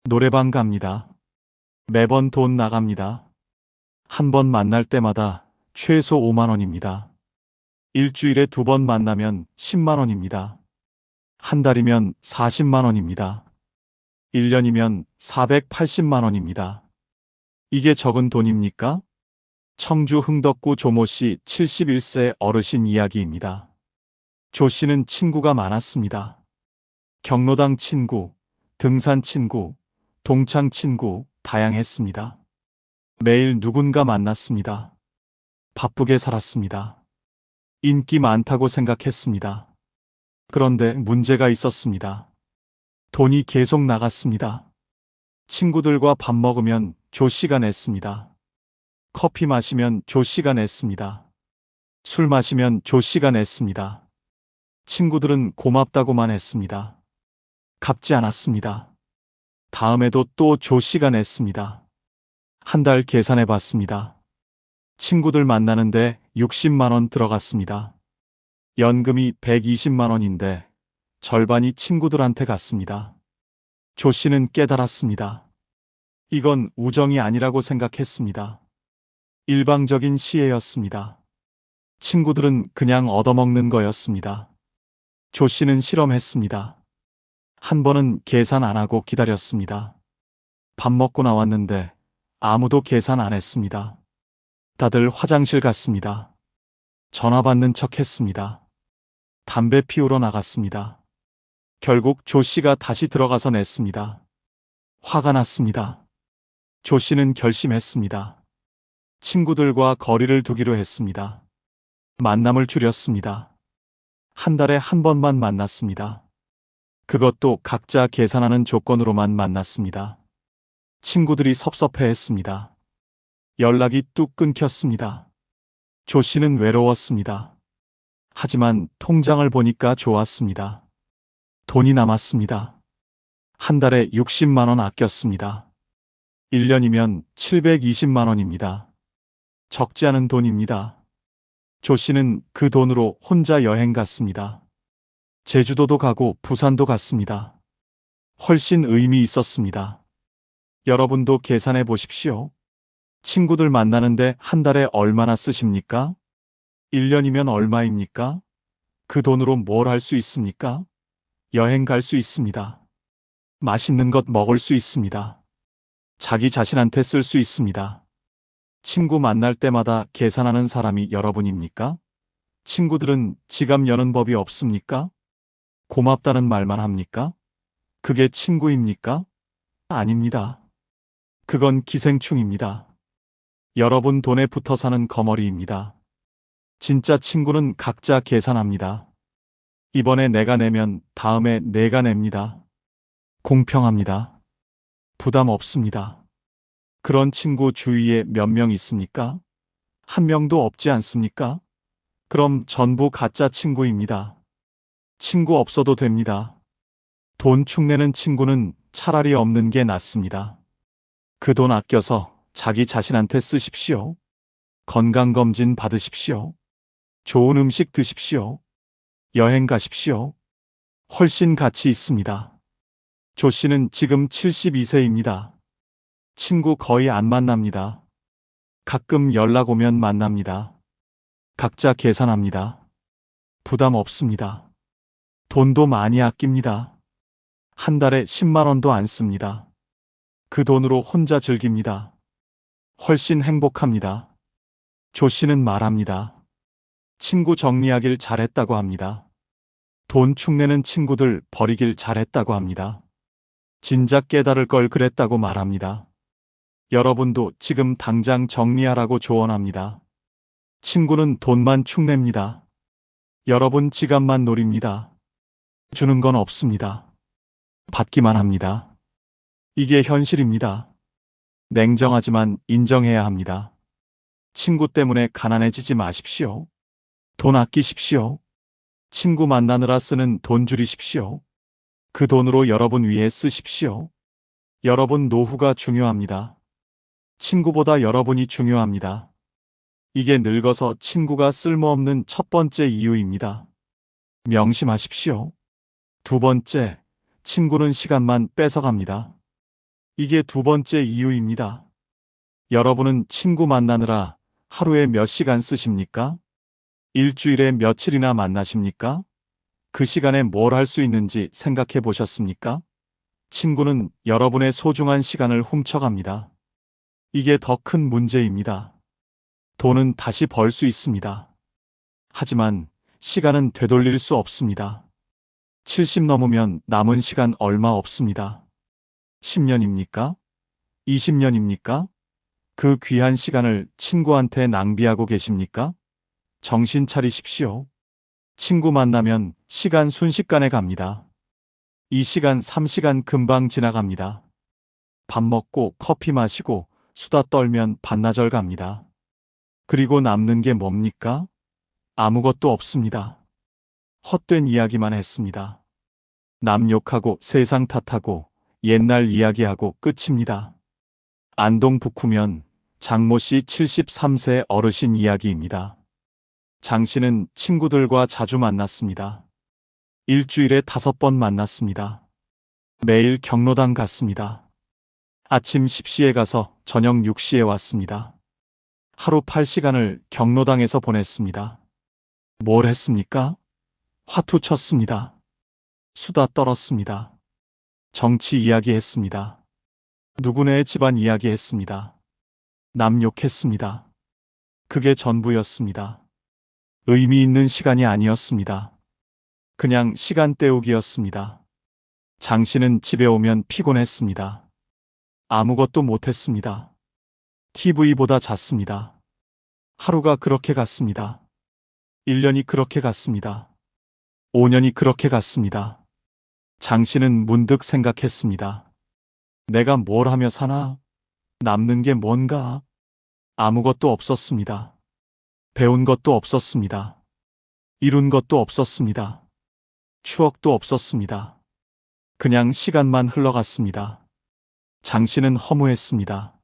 노래방 갑니다. 매번 돈 나갑니다. 한 번 만날 때마다 최소 5만 원입니다. 일주일에 2번 만나면 10만 원입니다. 한 달이면 40만 원입니다. 1년이면 480만 원입니다. 이게 적은 돈입니까? 청주 흥덕구 조모 씨 71세 어르신 이야기입니다. 조 씨는 친구가 많았습니다. 경로당 친구, 등산 친구, 동창 친구, 다양했습니다. 매일 누군가 만났습니다. 바쁘게 살았습니다. 인기 많다고 생각했습니다. 그런데 문제가 있었습니다. 돈이 계속 나갔습니다. 친구들과 밥 먹으면 조 씨가 냈습니다. 커피 마시면 조 씨가 냈습니다. 술 마시면 조 씨가 냈습니다. 친구들은 고맙다고만 했습니다. 갚지 않았습니다. 다음에도 또 조 씨가 냈습니다. 한 달 계산해 봤습니다. 친구들 만나는데 60만 원 들어갔습니다. 연금이 120만 원인데 절반이 친구들한테 갔습니다. 조 씨는 깨달았습니다. 이건 우정이 아니라고 생각했습니다. 일방적인 시혜였습니다. 친구들은 그냥 얻어먹는 거였습니다. 조 씨는 실험했습니다. 한 번은 계산 안 하고 기다렸습니다. 밥 먹고 나왔는데 아무도 계산 안 했습니다. 다들 화장실 갔습니다. 전화 받는 척 했습니다. 담배 피우러 나갔습니다. 결국 조 씨가 다시 들어가서 냈습니다. 화가 났습니다. 조 씨는 결심했습니다. 친구들과 거리를 두기로 했습니다. 만남을 줄였습니다. 한 달에 한 번만 만났습니다. 그것도 각자 계산하는 조건으로만 만났습니다. 친구들이 섭섭해했습니다. 연락이 뚝 끊겼습니다. 조 씨는 외로웠습니다. 하지만 통장을 보니까 좋았습니다. 돈이 남았습니다. 한 달에 60만 원 아꼈습니다. 1년이면 720만 원입니다. 적지 않은 돈입니다. 조 씨는 그 돈으로 혼자 여행 갔습니다. 제주도도 가고 부산도 갔습니다. 훨씬 의미 있었습니다. 여러분도 계산해 보십시오. 친구들 만나는데 한 달에 얼마나 쓰십니까? 1년이면 얼마입니까? 그 돈으로 뭘 할 수 있습니까? 여행 갈 수 있습니다. 맛있는 것 먹을 수 있습니다. 자기 자신한테 쓸 수 있습니다. 친구 만날 때마다 계산하는 사람이 여러분입니까? 친구들은 지갑 여는 법이 없습니까? 고맙다는 말만 합니까? 그게 친구입니까? 아닙니다. 그건 기생충입니다. 여러분 돈에 붙어 사는 거머리입니다. 진짜 친구는 각자 계산합니다. 이번에 내가 내면 다음에 내가 냅니다. 공평합니다. 부담 없습니다. 그런 친구 주위에 몇 명 있습니까? 한 명도 없지 않습니까? 그럼 전부 가짜 친구입니다. 친구 없어도 됩니다. 돈 축내는 친구는 차라리 없는 게 낫습니다. 그 돈 아껴서 자기 자신한테 쓰십시오. 건강검진 받으십시오. 좋은 음식 드십시오. 여행 가십시오. 훨씬 가치 있습니다. 조 씨는 지금 72세입니다. 친구 거의 안 만납니다. 가끔 연락 오면 만납니다. 각자 계산합니다. 부담 없습니다. 돈도 많이 아낍니다. 한 달에 10만 원도 안 씁니다. 그 돈으로 혼자 즐깁니다. 훨씬 행복합니다. 조 씨는 말합니다. 친구 정리하길 잘했다고 합니다. 돈 축내는 친구들 버리길 잘했다고 합니다. 진작 깨달을 걸 그랬다고 말합니다. 여러분도 지금 당장 정리하라고 조언합니다. 친구는 돈만 축냅니다. 여러분 지갑만 노립니다. 주는 건 없습니다. 받기만 합니다. 이게 현실입니다. 냉정하지만 인정해야 합니다. 친구 때문에 가난해지지 마십시오. 돈 아끼십시오. 친구 만나느라 쓰는 돈 줄이십시오. 그 돈으로 여러분 위해 쓰십시오. 여러분 노후가 중요합니다. 친구보다 여러분이 중요합니다. 이게 늙어서 친구가 쓸모없는 첫 번째 이유입니다. 명심하십시오. 두 번째, 친구는 시간만 뺏어갑니다. 이게 두 번째 이유입니다. 여러분은 친구 만나느라 하루에 몇 시간 쓰십니까? 일주일에 며칠이나 만나십니까? 그 시간에 뭘 할 수 있는지 생각해 보셨습니까? 친구는 여러분의 소중한 시간을 훔쳐갑니다. 이게 더 큰 문제입니다. 돈은 다시 벌 수 있습니다. 하지만 시간은 되돌릴 수 없습니다. 70 넘으면 남은 시간 얼마 없습니다. 10년입니까? 20년입니까? 그 귀한 시간을 친구한테 낭비하고 계십니까? 정신 차리십시오. 친구 만나면 시간 순식간에 갑니다. 2시간, 3시간 금방 지나갑니다. 밥 먹고 커피 마시고 수다 떨면 반나절 갑니다. 그리고 남는 게 뭡니까? 아무것도 없습니다. 헛된 이야기만 했습니다. 남 욕하고 세상 탓하고 옛날 이야기하고 끝입니다. 안동 북후면 장모 씨 73세 어르신 이야기입니다. 장 씨는 친구들과 자주 만났습니다. 일주일에 5번 만났습니다. 매일 경로당 갔습니다. 아침 10시에 가서 저녁 6시에 왔습니다. 하루 8시간을 경로당에서 보냈습니다. 뭘 했습니까? 화투 쳤습니다. 수다 떨었습니다. 정치 이야기했습니다. 누구네 집안 이야기했습니다. 남 욕했습니다. 그게 전부였습니다. 의미 있는 시간이 아니었습니다. 그냥 시간 때우기였습니다. 장 씨는 집에 오면 피곤했습니다. 아무것도 못했습니다. TV보다 잤습니다. 하루가 그렇게 갔습니다. 1년이 그렇게 갔습니다. 5년이 그렇게 갔습니다. 장 씨는 문득 생각했습니다. 내가 뭘 하며 사나? 남는 게 뭔가? 아무것도 없었습니다. 배운 것도 없었습니다. 이룬 것도 없었습니다. 추억도 없었습니다. 그냥 시간만 흘러갔습니다. 장 씨는 허무했습니다.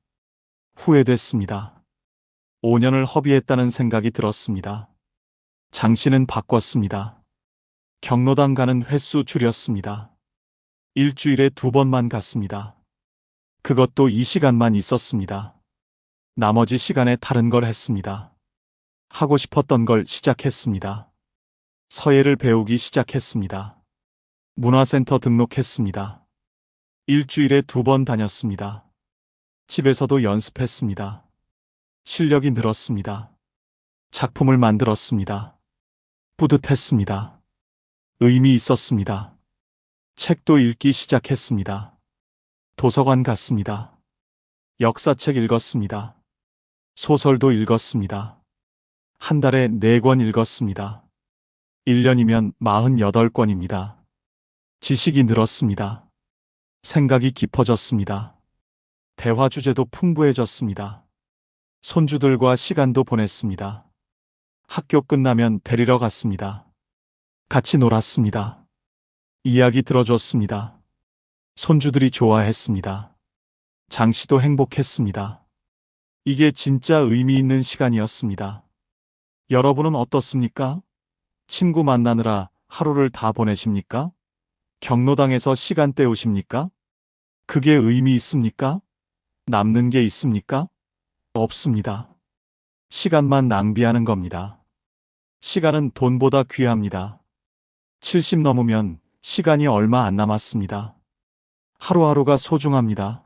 후회됐습니다. 5년을 허비했다는 생각이 들었습니다. 장 씨는 바꿨습니다. 경로당 가는 횟수 줄였습니다. 일주일에 2번만 갔습니다. 그것도 2시간만 있었습니다. 나머지 시간에 다른 걸 했습니다. 하고 싶었던 걸 시작했습니다. 서예를 배우기 시작했습니다. 문화센터 등록했습니다. 일주일에 2번 다녔습니다. 집에서도 연습했습니다. 실력이 늘었습니다. 작품을 만들었습니다. 뿌듯했습니다. 의미 있었습니다. 책도 읽기 시작했습니다. 도서관 갔습니다. 역사책 읽었습니다. 소설도 읽었습니다. 한 달에 4권 읽었습니다. 1년이면 48권입니다. 지식이 늘었습니다. 생각이 깊어졌습니다. 대화 주제도 풍부해졌습니다. 손주들과 시간도 보냈습니다. 학교 끝나면 데리러 갔습니다. 같이 놀았습니다. 이야기 들어줬습니다. 손주들이 좋아했습니다. 장 씨도 행복했습니다. 이게 진짜 의미 있는 시간이었습니다. 여러분은 어떻습니까? 친구 만나느라 하루를 다 보내십니까? 경로당에서 시간 때우십니까? 그게 의미 있습니까? 남는 게 있습니까? 없습니다. 시간만 낭비하는 겁니다. 시간은 돈보다 귀합니다. 70 넘으면 시간이 얼마 안 남았습니다. 하루하루가 소중합니다.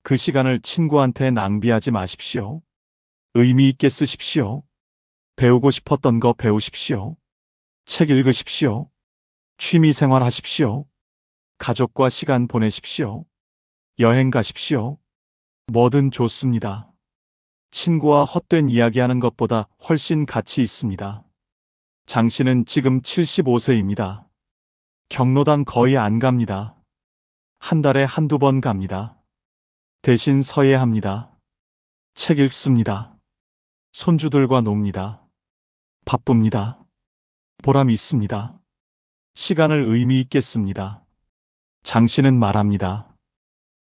그 시간을 친구한테 낭비하지 마십시오. 의미 있게 쓰십시오. 배우고 싶었던 거 배우십시오. 책 읽으십시오. 취미 생활 하십시오. 가족과 시간 보내십시오. 여행 가십시오. 뭐든 좋습니다. 친구와 헛된 이야기하는 것보다 훨씬 가치 있습니다. 장 씨는 지금 75세입니다. 경로당 거의 안 갑니다. 한 달에 한두 번 갑니다. 대신 서예합니다. 책 읽습니다. 손주들과 놉니다. 바쁩니다. 보람 있습니다. 시간을 의미 있게 씁니다. 장 씨는 말합니다.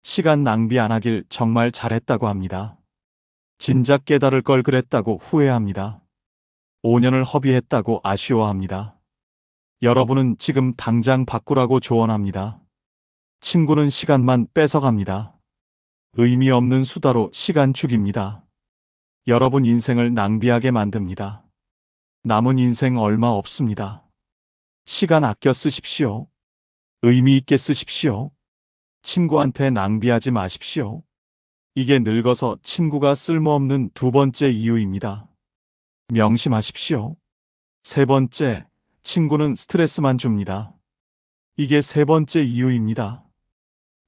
시간 낭비 안 하길 정말 잘했다고 합니다. 진작 깨달을 걸 그랬다고 후회합니다. 5년을 허비했다고 아쉬워합니다. 여러분은 지금 당장 바꾸라고 조언합니다. 친구는 시간만 뺏어갑니다. 의미 없는 수다로 시간 죽입니다. 여러분 인생을 낭비하게 만듭니다. 남은 인생 얼마 없습니다. 시간 아껴 쓰십시오. 의미 있게 쓰십시오. 친구한테 낭비하지 마십시오. 이게 늙어서 친구가 쓸모없는 두 번째 이유입니다. 명심하십시오. 세 번째, 친구는 스트레스만 줍니다. 이게 세 번째 이유입니다.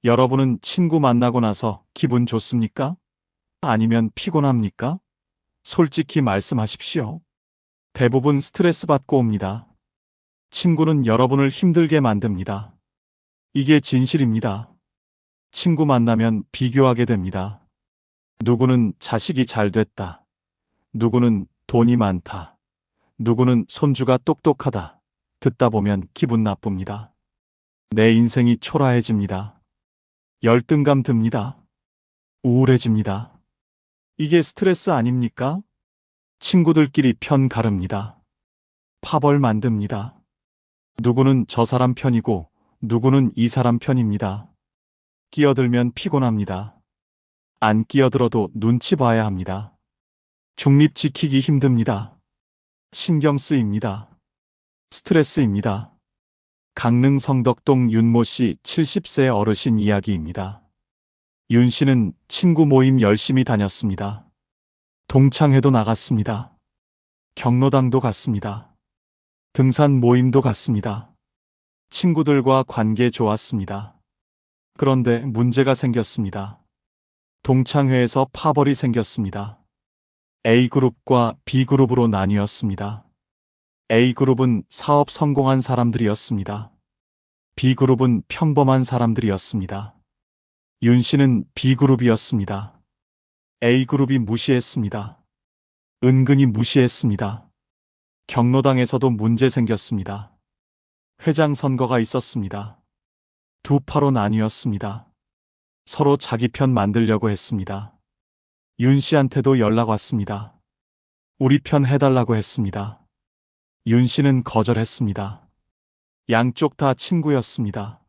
여러분은 친구 만나고 나서 기분 좋습니까? 아니면 피곤합니까? 솔직히 말씀하십시오. 대부분 스트레스 받고 옵니다. 친구는 여러분을 힘들게 만듭니다. 이게 진실입니다. 친구 만나면 비교하게 됩니다. 누구는 자식이 잘 됐다. 누구는 돈이 많다. 누구는 손주가 똑똑하다. 듣다 보면 기분 나쁩니다. 내 인생이 초라해집니다. 열등감 듭니다. 우울해집니다. 이게 스트레스 아닙니까? 친구들끼리 편 가릅니다. 파벌 만듭니다. 누구는 저 사람 편이고 누구는 이 사람 편입니다. 끼어들면 피곤합니다. 안 끼어들어도 눈치 봐야 합니다. 중립 지키기 힘듭니다. 신경 쓰입니다. 스트레스입니다. 강릉 성덕동 윤모 씨 70세 어르신 이야기입니다. 윤 씨는 친구 모임 열심히 다녔습니다. 동창회도 나갔습니다. 경로당도 갔습니다. 등산 모임도 갔습니다. 친구들과 관계 좋았습니다. 그런데 문제가 생겼습니다. 동창회에서 파벌이 생겼습니다. A그룹과 B그룹으로 나뉘었습니다. A그룹은 사업 성공한 사람들이었습니다. B그룹은 평범한 사람들이었습니다. 윤 씨는 B그룹이었습니다. A그룹이 무시했습니다. 은근히 무시했습니다. 경로당에서도 문제 생겼습니다. 회장 선거가 있었습니다. 두 파로 나뉘었습니다. 서로 자기 편 만들려고 했습니다. 윤 씨한테도 연락 왔습니다. 우리 편 해달라고 했습니다. 윤 씨는 거절했습니다. 양쪽 다 친구였습니다.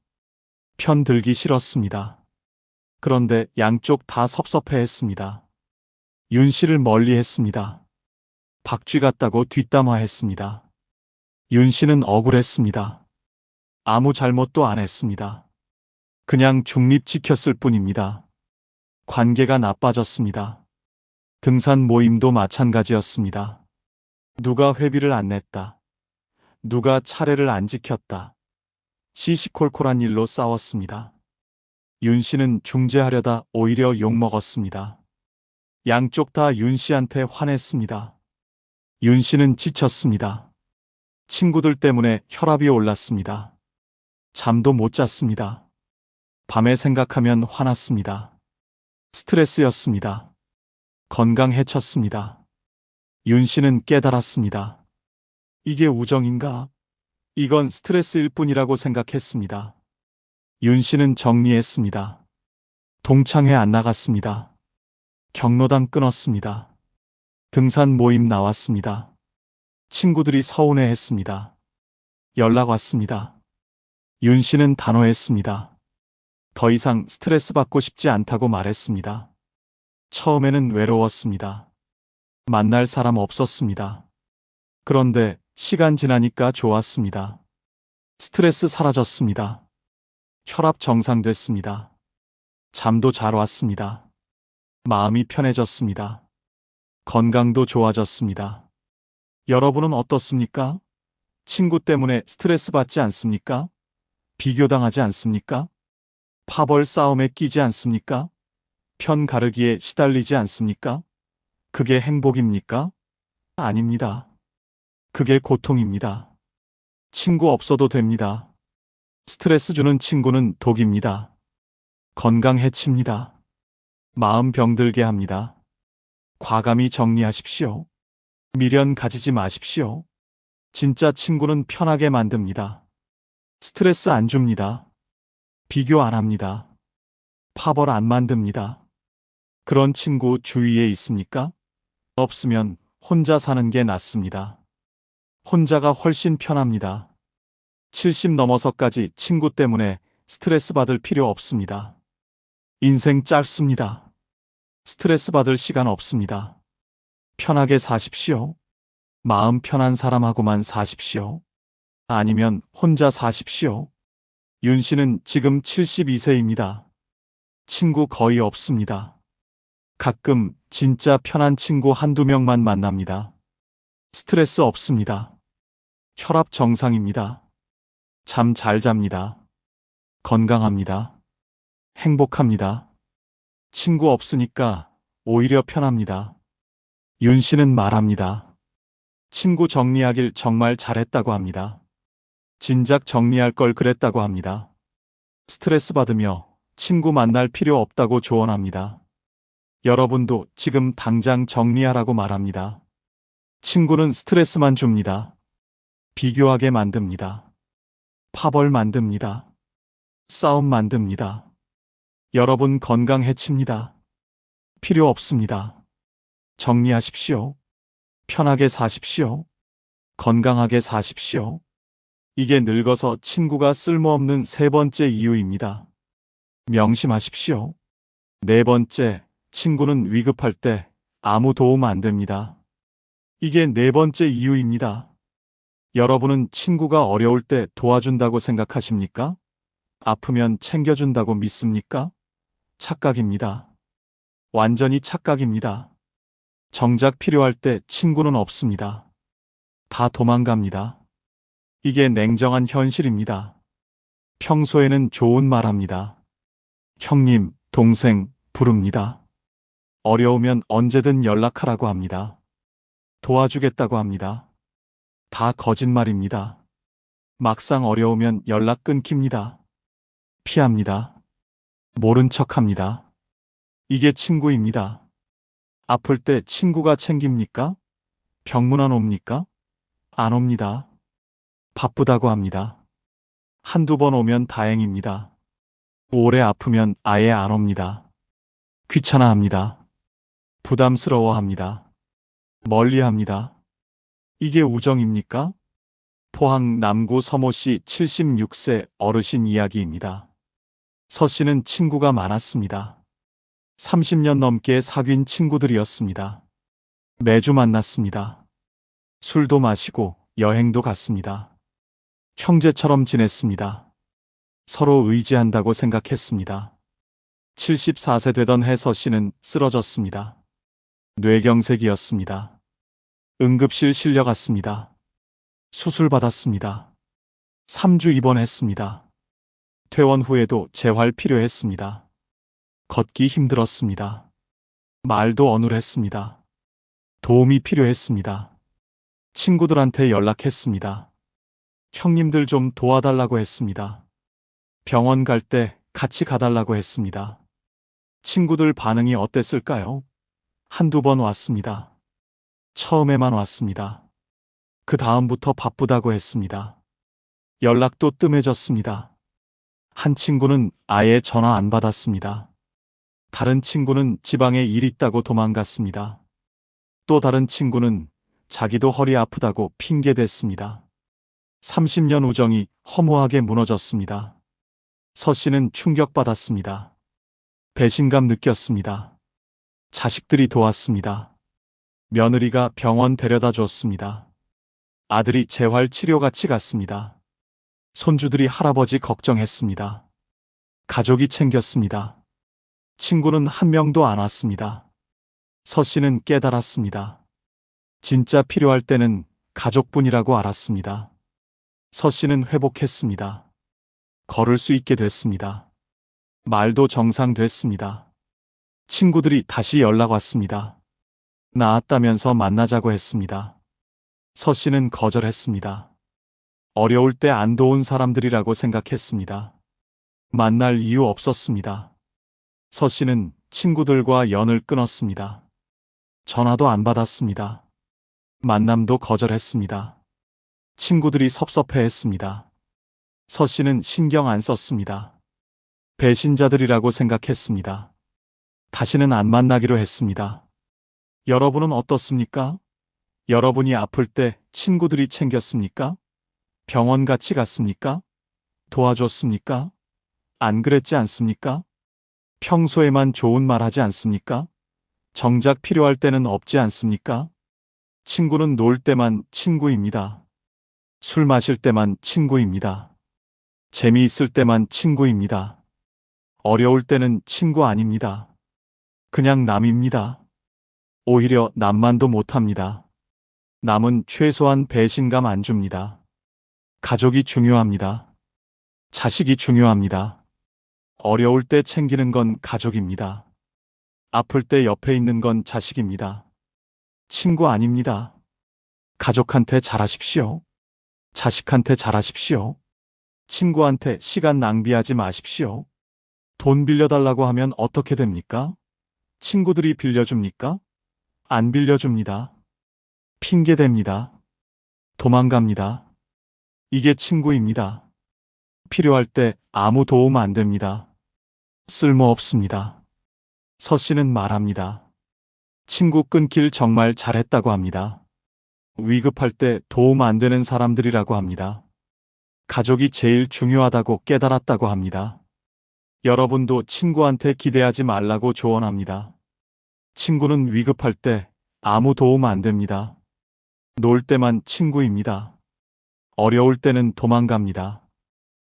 편 들기 싫었습니다. 그런데 양쪽 다 섭섭해했습니다. 윤 씨를 멀리했습니다. 박쥐 같다고 뒷담화했습니다. 윤 씨는 억울했습니다. 아무 잘못도 안 했습니다. 그냥 중립 지켰을 뿐입니다. 관계가 나빠졌습니다. 등산 모임도 마찬가지였습니다. 누가 회비를 안 냈다. 누가 차례를 안 지켰다. 시시콜콜한 일로 싸웠습니다. 윤 씨는 중재하려다 오히려 욕먹었습니다. 양쪽 다 윤 씨한테 화냈습니다. 윤 씨는 지쳤습니다. 친구들 때문에 혈압이 올랐습니다. 잠도 못 잤습니다. 밤에 생각하면 화났습니다. 스트레스였습니다. 건강 해쳤습니다. 윤 씨는 깨달았습니다. 이게 우정인가? 이건 스트레스일 뿐이라고 생각했습니다. 윤 씨는 정리했습니다. 동창회 안 나갔습니다. 경로당 끊었습니다. 등산 모임 나왔습니다. 친구들이 서운해했습니다. 연락 왔습니다. 윤 씨는 단호했습니다. 더 이상 스트레스 받고 싶지 않다고 말했습니다. 처음에는 외로웠습니다. 만날 사람 없었습니다. 그런데 시간 지나니까 좋았습니다. 스트레스 사라졌습니다. 혈압 정상됐습니다. 잠도 잘 왔습니다. 마음이 편해졌습니다. 건강도 좋아졌습니다. 여러분은 어떻습니까? 친구 때문에 스트레스 받지 않습니까? 비교당하지 않습니까? 파벌 싸움에 끼지 않습니까? 편 가르기에 시달리지 않습니까? 그게 행복입니까? 아닙니다. 그게 고통입니다. 친구 없어도 됩니다. 스트레스 주는 친구는 독입니다. 건강 해칩니다. 마음 병들게 합니다. 과감히 정리하십시오. 미련 가지지 마십시오. 진짜 친구는 편하게 만듭니다. 스트레스 안 줍니다. 비교 안 합니다. 파벌 안 만듭니다. 그런 친구 주위에 있습니까? 없으면 혼자 사는 게 낫습니다. 혼자가 훨씬 편합니다. 70 넘어서까지 친구 때문에 스트레스 받을 필요 없습니다. 인생 짧습니다. 스트레스 받을 시간 없습니다. 편하게 사십시오. 마음 편한 사람하고만 사십시오. 아니면 혼자 사십시오. 윤 씨는 지금 72세입니다. 친구 거의 없습니다. 가끔 진짜 편한 친구 한두 명만 만납니다. 스트레스 없습니다. 혈압 정상입니다. 잠 잘 잡니다. 건강합니다. 행복합니다. 친구 없으니까 오히려 편합니다. 윤 씨는 말합니다. 친구 정리하길 정말 잘했다고 합니다. 진작 정리할 걸 그랬다고 합니다. 스트레스 받으며 친구 만날 필요 없다고 조언합니다. 여러분도 지금 당장 정리하라고 말합니다. 친구는 스트레스만 줍니다. 비교하게 만듭니다. 파벌 만듭니다. 싸움 만듭니다. 여러분 건강 해칩니다. 필요 없습니다. 정리하십시오. 편하게 사십시오. 건강하게 사십시오. 이게 늙어서 친구가 쓸모없는 세 번째 이유입니다. 명심하십시오. 네 번째, 친구는 위급할 때 아무 도움 안 됩니다. 이게 네 번째 이유입니다. 여러분은 친구가 어려울 때 도와준다고 생각하십니까? 아프면 챙겨준다고 믿습니까? 착각입니다. 완전히 착각입니다. 정작 필요할 때 친구는 없습니다. 다 도망갑니다. 이게 냉정한 현실입니다. 평소에는 좋은 말 합니다. 형님, 동생 부릅니다. 어려우면 언제든 연락하라고 합니다. 도와주겠다고 합니다. 다 거짓말입니다. 막상 어려우면 연락 끊깁니다. 피합니다. 모른 척합니다. 이게 친구입니다. 아플 때 친구가 챙깁니까? 병문안 옵니까? 안 옵니다. 바쁘다고 합니다. 한두 번 오면 다행입니다. 오래 아프면 아예 안 옵니다. 귀찮아합니다. 부담스러워합니다. 멀리합니다. 이게 우정입니까? 포항 남구 서모 씨 76세 어르신 이야기입니다. 서 씨는 친구가 많았습니다. 30년 넘게 사귄 친구들이었습니다. 매주 만났습니다. 술도 마시고 여행도 갔습니다. 형제처럼 지냈습니다. 서로 의지한다고 생각했습니다. 74세 되던 해 서 씨는 쓰러졌습니다. 뇌경색이었습니다. 응급실 실려갔습니다. 수술받았습니다. 3주 입원했습니다. 퇴원 후에도 재활 필요했습니다. 걷기 힘들었습니다. 말도 어눌했습니다. 도움이 필요했습니다. 친구들한테 연락했습니다. 형님들 좀 도와달라고 했습니다. 병원 갈 때 같이 가달라고 했습니다. 친구들 반응이 어땠을까요? 한두 번 왔습니다. 처음에만 왔습니다. 그 다음부터 바쁘다고 했습니다. 연락도 뜸해졌습니다. 한 친구는 아예 전화 안 받았습니다. 다른 친구는 지방에 일 있다고 도망갔습니다. 또 다른 친구는 자기도 허리 아프다고 핑계댔습니다. 30년 우정이 허무하게 무너졌습니다. 서 씨는 충격받았습니다. 배신감 느꼈습니다. 자식들이 도왔습니다. 며느리가 병원 데려다 줬습니다. 아들이 재활 치료 같이 갔습니다. 손주들이 할아버지 걱정했습니다. 가족이 챙겼습니다. 친구는 한 명도 안 왔습니다. 서 씨는 깨달았습니다. 진짜 필요할 때는 가족뿐이라고 알았습니다. 서 씨는 회복했습니다. 걸을 수 있게 됐습니다. 말도 정상됐습니다. 친구들이 다시 연락 왔습니다. 나았다면서 만나자고 했습니다. 서 씨는 거절했습니다. 어려울 때 안 도운 사람들이라고 생각했습니다. 만날 이유 없었습니다. 서 씨는 친구들과 연을 끊었습니다. 전화도 안 받았습니다. 만남도 거절했습니다. 친구들이 섭섭해했습니다. 서 씨는 신경 안 썼습니다. 배신자들이라고 생각했습니다. 다시는 안 만나기로 했습니다. 여러분은 어떻습니까? 여러분이 아플 때 친구들이 챙겼습니까? 병원 같이 갔습니까? 도와줬습니까? 안 그랬지 않습니까? 평소에만 좋은 말 하지 않습니까? 정작 필요할 때는 없지 않습니까? 친구는 놀 때만 친구입니다. 술 마실 때만 친구입니다. 재미있을 때만 친구입니다. 어려울 때는 친구 아닙니다. 그냥 남입니다. 오히려 남만도 못합니다. 남은 최소한 배신감 안 줍니다. 가족이 중요합니다. 자식이 중요합니다. 어려울 때 챙기는 건 가족입니다. 아플 때 옆에 있는 건 자식입니다. 친구 아닙니다. 가족한테 잘하십시오. 자식한테 잘하십시오. 친구한테 시간 낭비하지 마십시오. 돈 빌려달라고 하면 어떻게 됩니까? 친구들이 빌려줍니까? 안 빌려줍니다. 핑계댑니다. 도망갑니다. 이게 친구입니다. 필요할 때 아무 도움 안 됩니다. 쓸모없습니다. 서 씨는 말합니다. 친구 끊길 정말 잘했다고 합니다. 위급할 때 도움 안 되는 사람들이라고 합니다. 가족이 제일 중요하다고 깨달았다고 합니다. 여러분도 친구한테 기대하지 말라고 조언합니다. 친구는 위급할 때 아무 도움 안 됩니다. 놀 때만 친구입니다. 어려울 때는 도망갑니다.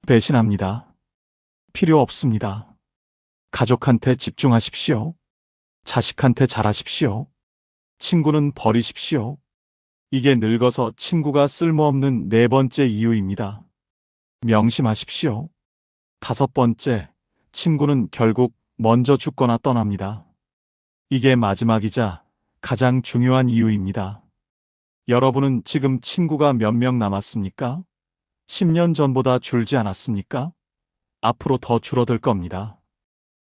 배신합니다. 필요 없습니다. 가족한테 집중하십시오. 자식한테 잘하십시오. 친구는 버리십시오. 이게 늙어서 친구가 쓸모없는 네 번째 이유입니다. 명심하십시오. 다섯 번째, 친구는 결국 먼저 죽거나 떠납니다. 이게 마지막이자 가장 중요한 이유입니다. 여러분은 지금 친구가 몇 명 남았습니까? 10년 전보다 줄지 않았습니까? 앞으로 더 줄어들 겁니다.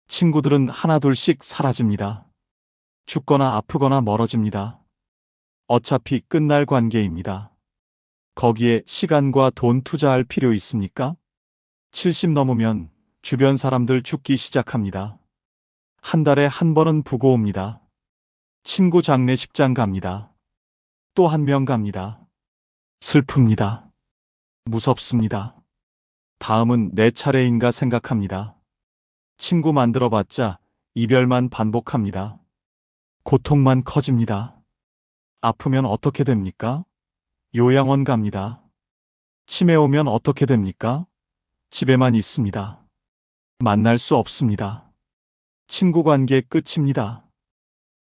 친구들은 하나둘씩 사라집니다. 죽거나 아프거나 멀어집니다. 어차피 끝날 관계입니다. 거기에 시간과 돈 투자할 필요 있습니까? 70 넘으면 주변 사람들 죽기 시작합니다. 한 달에 한 번은 부고 옵니다. 친구 장례식장 갑니다. 또 한 명 갑니다. 슬픕니다. 무섭습니다. 다음은 내 차례인가 생각합니다. 친구 만들어봤자 이별만 반복합니다. 고통만 커집니다. 아프면 어떻게 됩니까? 요양원 갑니다. 치매 오면 어떻게 됩니까? 집에만 있습니다. 만날 수 없습니다. 친구 관계 끝입니다.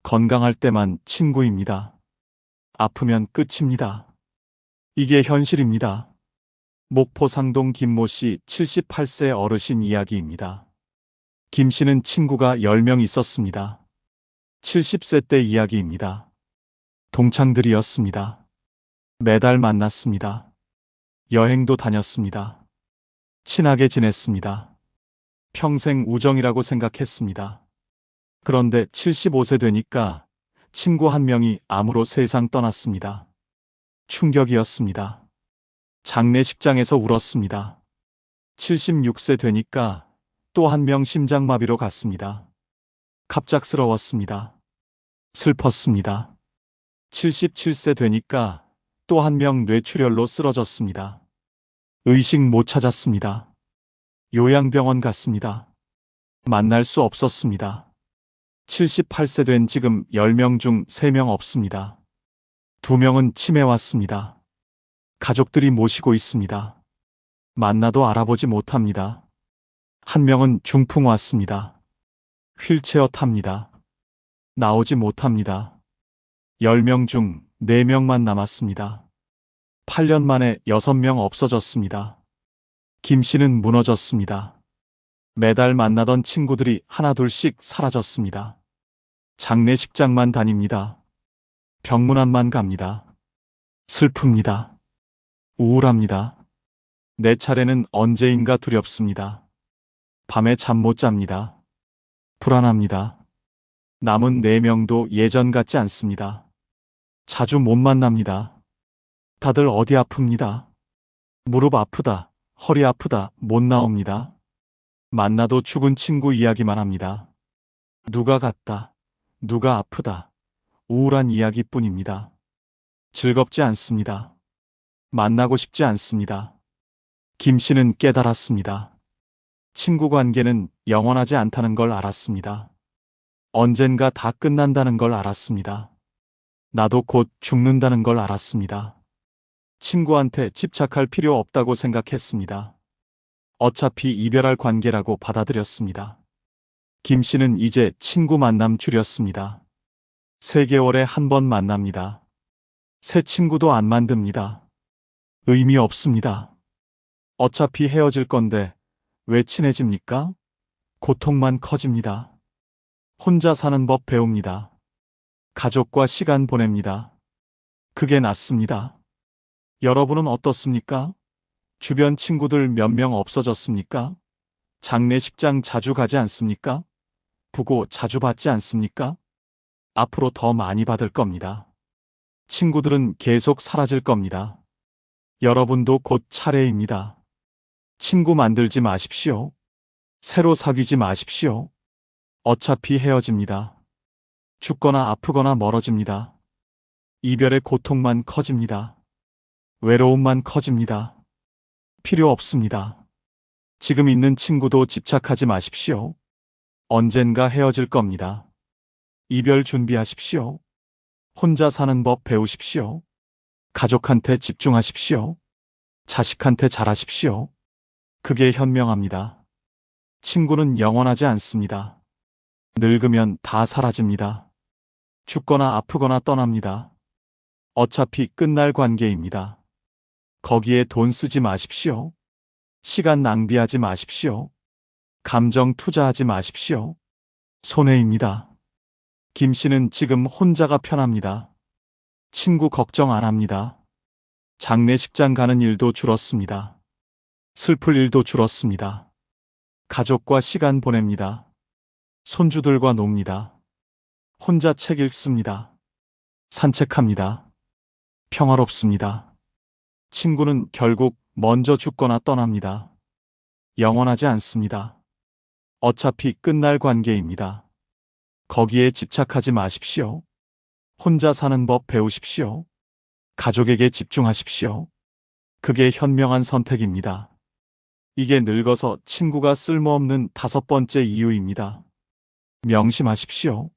건강할 때만 친구입니다. 아프면 끝입니다. 이게 현실입니다. 목포 상동 김모 씨 78세 어르신 이야기입니다. 김 씨는 친구가 10명 있었습니다. 70세 때 이야기입니다. 동창들이었습니다. 매달 만났습니다. 여행도 다녔습니다. 친하게 지냈습니다. 평생 우정이라고 생각했습니다. 그런데 75세 되니까 친구 한 명이 암으로 세상 떠났습니다. 충격이었습니다. 장례식장에서 울었습니다. 76세 되니까 또 한 명 심장마비로 갔습니다. 갑작스러웠습니다. 슬펐습니다. 77세 되니까 또 한 명 뇌출혈로 쓰러졌습니다. 의식 못 찾았습니다. 요양병원 갔습니다. 만날 수 없었습니다. 78세 된 지금 10명 중 3명 없습니다. 2명은 치매 왔습니다. 가족들이 모시고 있습니다. 만나도 알아보지 못합니다. 1명은 중풍 왔습니다. 휠체어 탑니다. 나오지 못합니다. 10명 중 4명만 남았습니다. 8년 만에 6명 없어졌습니다. 김 씨는 무너졌습니다. 매달 만나던 친구들이 하나둘씩 사라졌습니다. 장례식장만 다닙니다. 병문안만 갑니다. 슬픕니다. 우울합니다. 내 차례는 언제인가 두렵습니다. 밤에 잠 못 잡니다. 불안합니다. 남은 4명도 예전 같지 않습니다. 자주 못 만납니다. 다들 어디 아픕니다. 무릎 아프다, 허리 아프다, 못 나옵니다. 만나도 죽은 친구 이야기만 합니다. 누가 갔다, 누가 아프다, 우울한 이야기뿐입니다. 즐겁지 않습니다. 만나고 싶지 않습니다. 김 씨는 깨달았습니다. 친구 관계는 영원하지 않다는 걸 알았습니다. 언젠가 다 끝난다는 걸 알았습니다. 나도 곧 죽는다는 걸 알았습니다. 친구한테 집착할 필요 없다고 생각했습니다. 어차피 이별할 관계라고 받아들였습니다. 김 씨는 이제 친구 만남 줄였습니다. 3개월에 한 번 만납니다. 새 친구도 안 만듭니다. 의미 없습니다. 어차피 헤어질 건데 왜 친해집니까? 고통만 커집니다. 혼자 사는 법 배웁니다. 가족과 시간 보냅니다. 그게 낫습니다. 여러분은 어떻습니까? 주변 친구들 몇 명 없어졌습니까? 장례식장 자주 가지 않습니까? 부고 자주 받지 않습니까? 앞으로 더 많이 받을 겁니다. 친구들은 계속 사라질 겁니다. 여러분도 곧 차례입니다. 친구 만들지 마십시오. 새로 사귀지 마십시오. 어차피 헤어집니다. 죽거나 아프거나 멀어집니다. 이별의 고통만 커집니다. 외로움만 커집니다. 필요 없습니다. 지금 있는 친구도 집착하지 마십시오. 언젠가 헤어질 겁니다. 이별 준비하십시오. 혼자 사는 법 배우십시오. 가족한테 집중하십시오. 자식한테 잘하십시오. 그게 현명합니다. 친구는 영원하지 않습니다. 늙으면 다 사라집니다. 죽거나 아프거나 떠납니다. 어차피 끝날 관계입니다. 거기에 돈 쓰지 마십시오. 시간 낭비하지 마십시오. 감정 투자하지 마십시오. 손해입니다. 김 씨는 지금 혼자가 편합니다. 친구 걱정 안 합니다. 장례식장 가는 일도 줄었습니다. 슬플 일도 줄었습니다. 가족과 시간 보냅니다. 손주들과 놉니다. 혼자 책 읽습니다. 산책합니다. 평화롭습니다. 친구는 결국 먼저 죽거나 떠납니다. 영원하지 않습니다. 어차피 끝날 관계입니다. 거기에 집착하지 마십시오. 혼자 사는 법 배우십시오. 가족에게 집중하십시오. 그게 현명한 선택입니다. 이게 늙어서 친구가 쓸모없는 5번째 이유입니다. 명심하십시오.